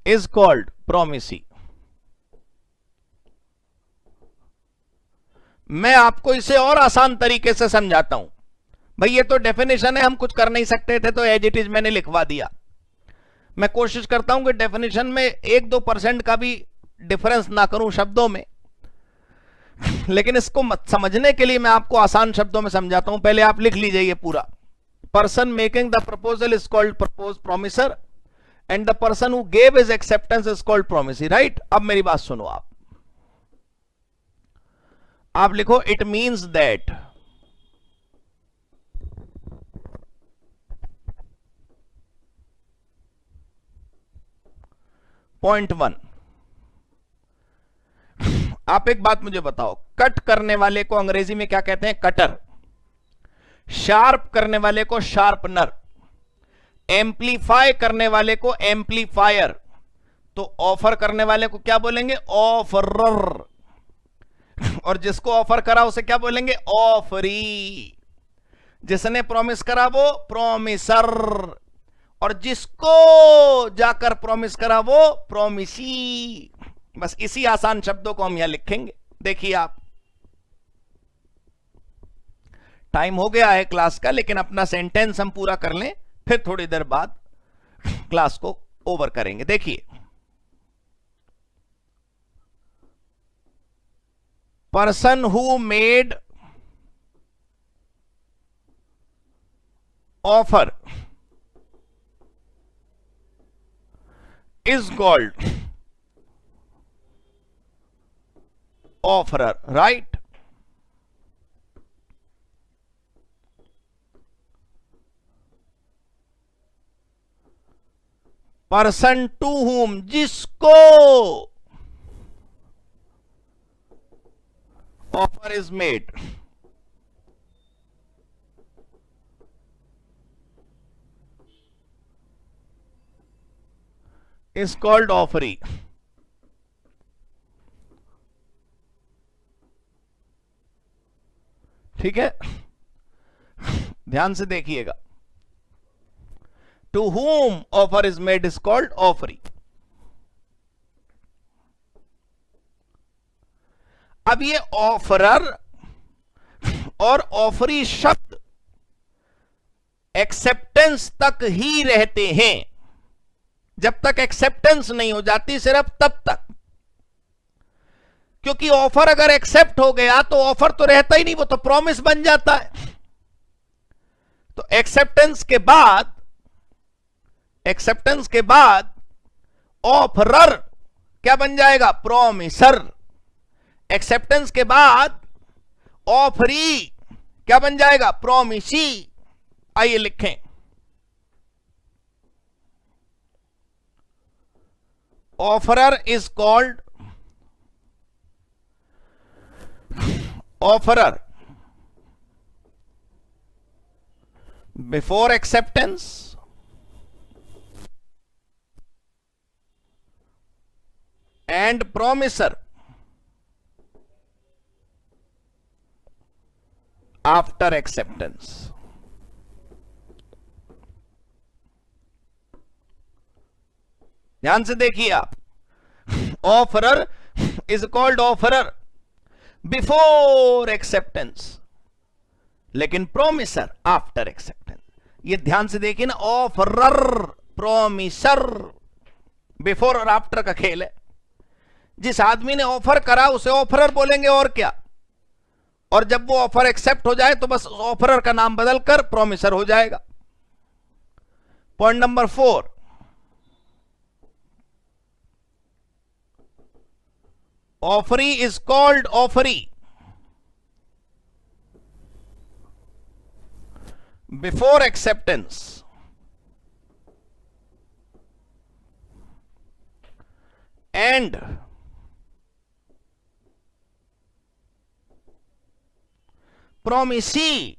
is called promisee. मैं आपको इसे और आसान तरीके से समझाता हूं। भाई ये तो डेफिनेशन है, हम कुछ कर नहीं सकते थे तो एज इट इज मैंने लिखवा दिया। मैं कोशिश करता हूं कि डेफिनेशन में 1-2% का भी डिफरेंस ना करूं शब्दों में, लेकिन इसको समझने के लिए मैं आपको आसान शब्दों में समझाता हूं। पहले आप लिख लीजिए ये पूरा। Person making the proposal is called promisor and the person who gave his acceptance is called promisee. Right, अब मेरी बात सुनो। आप लिखो इट मींस दैट पॉइंट 1, आप एक बात मुझे बताओ, कट करने वाले को अंग्रेजी में क्या कहते हैं? कटर। शार्प करने वाले को शार्पनर। एम्पलीफाई करने वाले को एम्पलीफायर। तो ऑफर करने वाले को क्या बोलेंगे? ऑफरर। और जिसको ऑफर करा उसे क्या बोलेंगे? ऑफरी। जिसने प्रॉमिस करा वो प्रॉमिसर, और जिसको जाकर प्रॉमिस करा वो प्रॉमिसी। बस इसी आसान शब्दों को हम यहां लिखेंगे। देखिए आप, टाइम हो गया है क्लास का, लेकिन अपना सेंटेंस हम पूरा कर लें, फिर थोड़ी देर बाद क्लास को ओवर करेंगे। देखिए, person who made offer is called offerer. Right, person to whom, जिसको offer is made is called offeree. ठीक है, ध्यान से देखिएगा। To whom offer is made is called offeree. अब ये ऑफरर और ऑफरी शब्द एक्सेप्टेंस तक ही रहते हैं। जब तक एक्सेप्टेंस नहीं हो जाती, सिर्फ तब तक। क्योंकि ऑफर अगर एक्सेप्ट हो गया तो ऑफर तो रहता ही नहीं, वो तो प्रॉमिस बन जाता है। तो एक्सेप्टेंस के बाद ऑफरर क्या बन जाएगा? प्रॉमिसर। एक्सेप्टेंस के बाद ऑफरी क्या बन जाएगा? प्रॉमिसी। आइए लिखें, offeror is called offerer before acceptance and promiser after acceptance. ध्यान से देखिए आप, offeror is called offeror before acceptance, लेकिन प्रोमिसर आफ्टर एक्सेप्टेंस। ये ध्यान से देखिए ना, ऑफरर प्रोमिसर, बिफोर और आफ्टर का खेल है। जिस आदमी ने ऑफर करा उसे ऑफरर बोलेंगे, और क्या। और जब वो ऑफर एक्सेप्ट हो जाए तो बस ऑफरर का नाम बदलकर प्रोमिसर हो जाएगा। Point number 4, Offeree is called offeree before acceptance. And promisee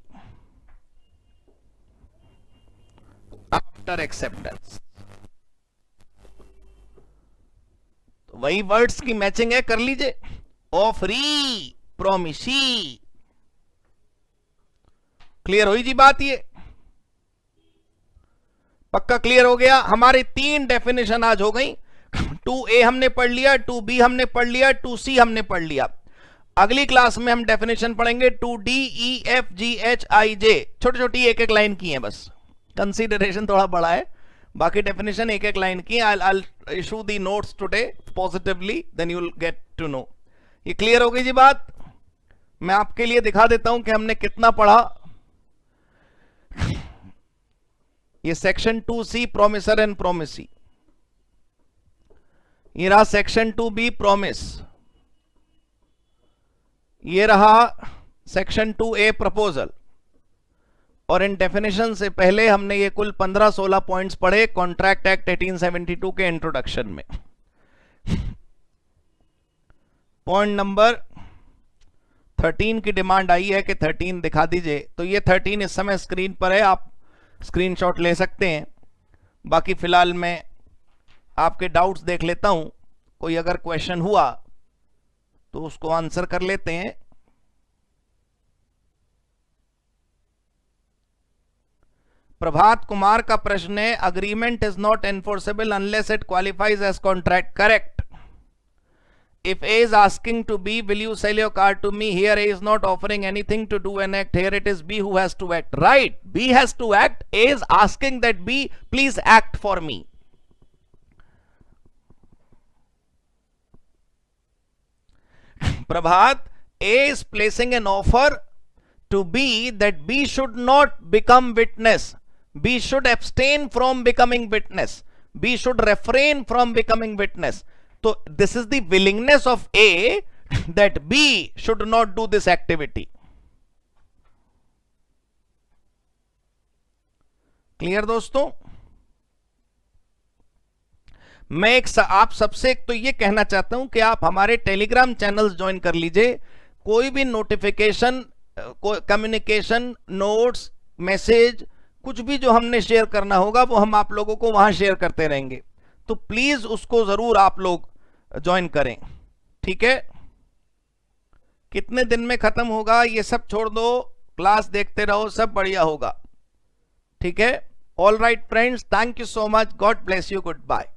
after acceptance. तो वही वर्ड्स की मैचिंग है, कर लीजिए. Offeree, promisee. क्लियर हुई जी बात? ये पक्का क्लियर हो गया. हमारे 3 डेफिनेशन आज हो गई. 2A हमने पढ़ लिया, 2B हमने पढ़ लिया, 2C हमने पढ़ लिया. अगली क्लास में हम डेफिनेशन पढ़ेंगे 2D, E, F, G, H, I, J. छोटी छोटी एक एक लाइन की है, बस कंसीडरेशन थोड़ा बड़ा है. बाकी डेफिनेशन एक एक लाइन की. I'll issue the notes today positively, then you will get to know. ये क्लियर हो गई जी बात? मैं आपके लिए दिखा देता हूं कि हमने कितना पढ़ा. ये section 2C promisor and promisee. ये रहा सेक्शन 2B प्रोमिस. ये रहा सेक्शन 2A प्रपोजल. और इन डेफिनेशन से पहले हमने ये कुल 15-16 पॉइंट्स पढ़े कॉन्ट्रैक्ट एक्ट 1872 के इंट्रोडक्शन में. पॉइंट नंबर 13 की डिमांड आई है कि 13 दिखा दीजिए. तो ये 13 इस समय स्क्रीन पर है, आप स्क्रीनशॉट ले सकते हैं. बाकी फिलहाल मैं आपके डाउट्स देख लेता हूं. कोई अगर क्वेश्चन हुआ तो उसको आंसर कर लेते हैं. प्रभात कुमार का प्रश्न है, agreement is not enforceable unless it qualifies as contract. Correct. If A is asking to B, will you sell your car to me? Here A is not offering anything to do an act. Here it is B who has to act. Right. B has to act. A is asking that B, please act for me. Prabhat, A is placing an offer to B that B should not become witness. B should abstain from becoming witness. B should refrain from becoming witness. So this is the willingness of A that B should not do this activity. Clear दोस्तों? मैं आप सबसे एक तो ये कहना चाहता हूं कि आप हमारे टेलीग्राम चैनल्स ज्वाइन कर लीजिए. कोई भी नोटिफिकेशन, कम्युनिकेशन, नोट्स, मैसेज, कुछ भी जो हमने शेयर करना होगा वो हम आप लोगों को वहां शेयर करते रहेंगे. तो प्लीज उसको जरूर आप लोग ज्वाइन करें. ठीक है? कितने दिन में खत्म होगा ये सब छोड़ दो, क्लास देखते रहो, सब बढ़िया होगा. ठीक है? All right friends, thank you so much. God bless you. Good bye.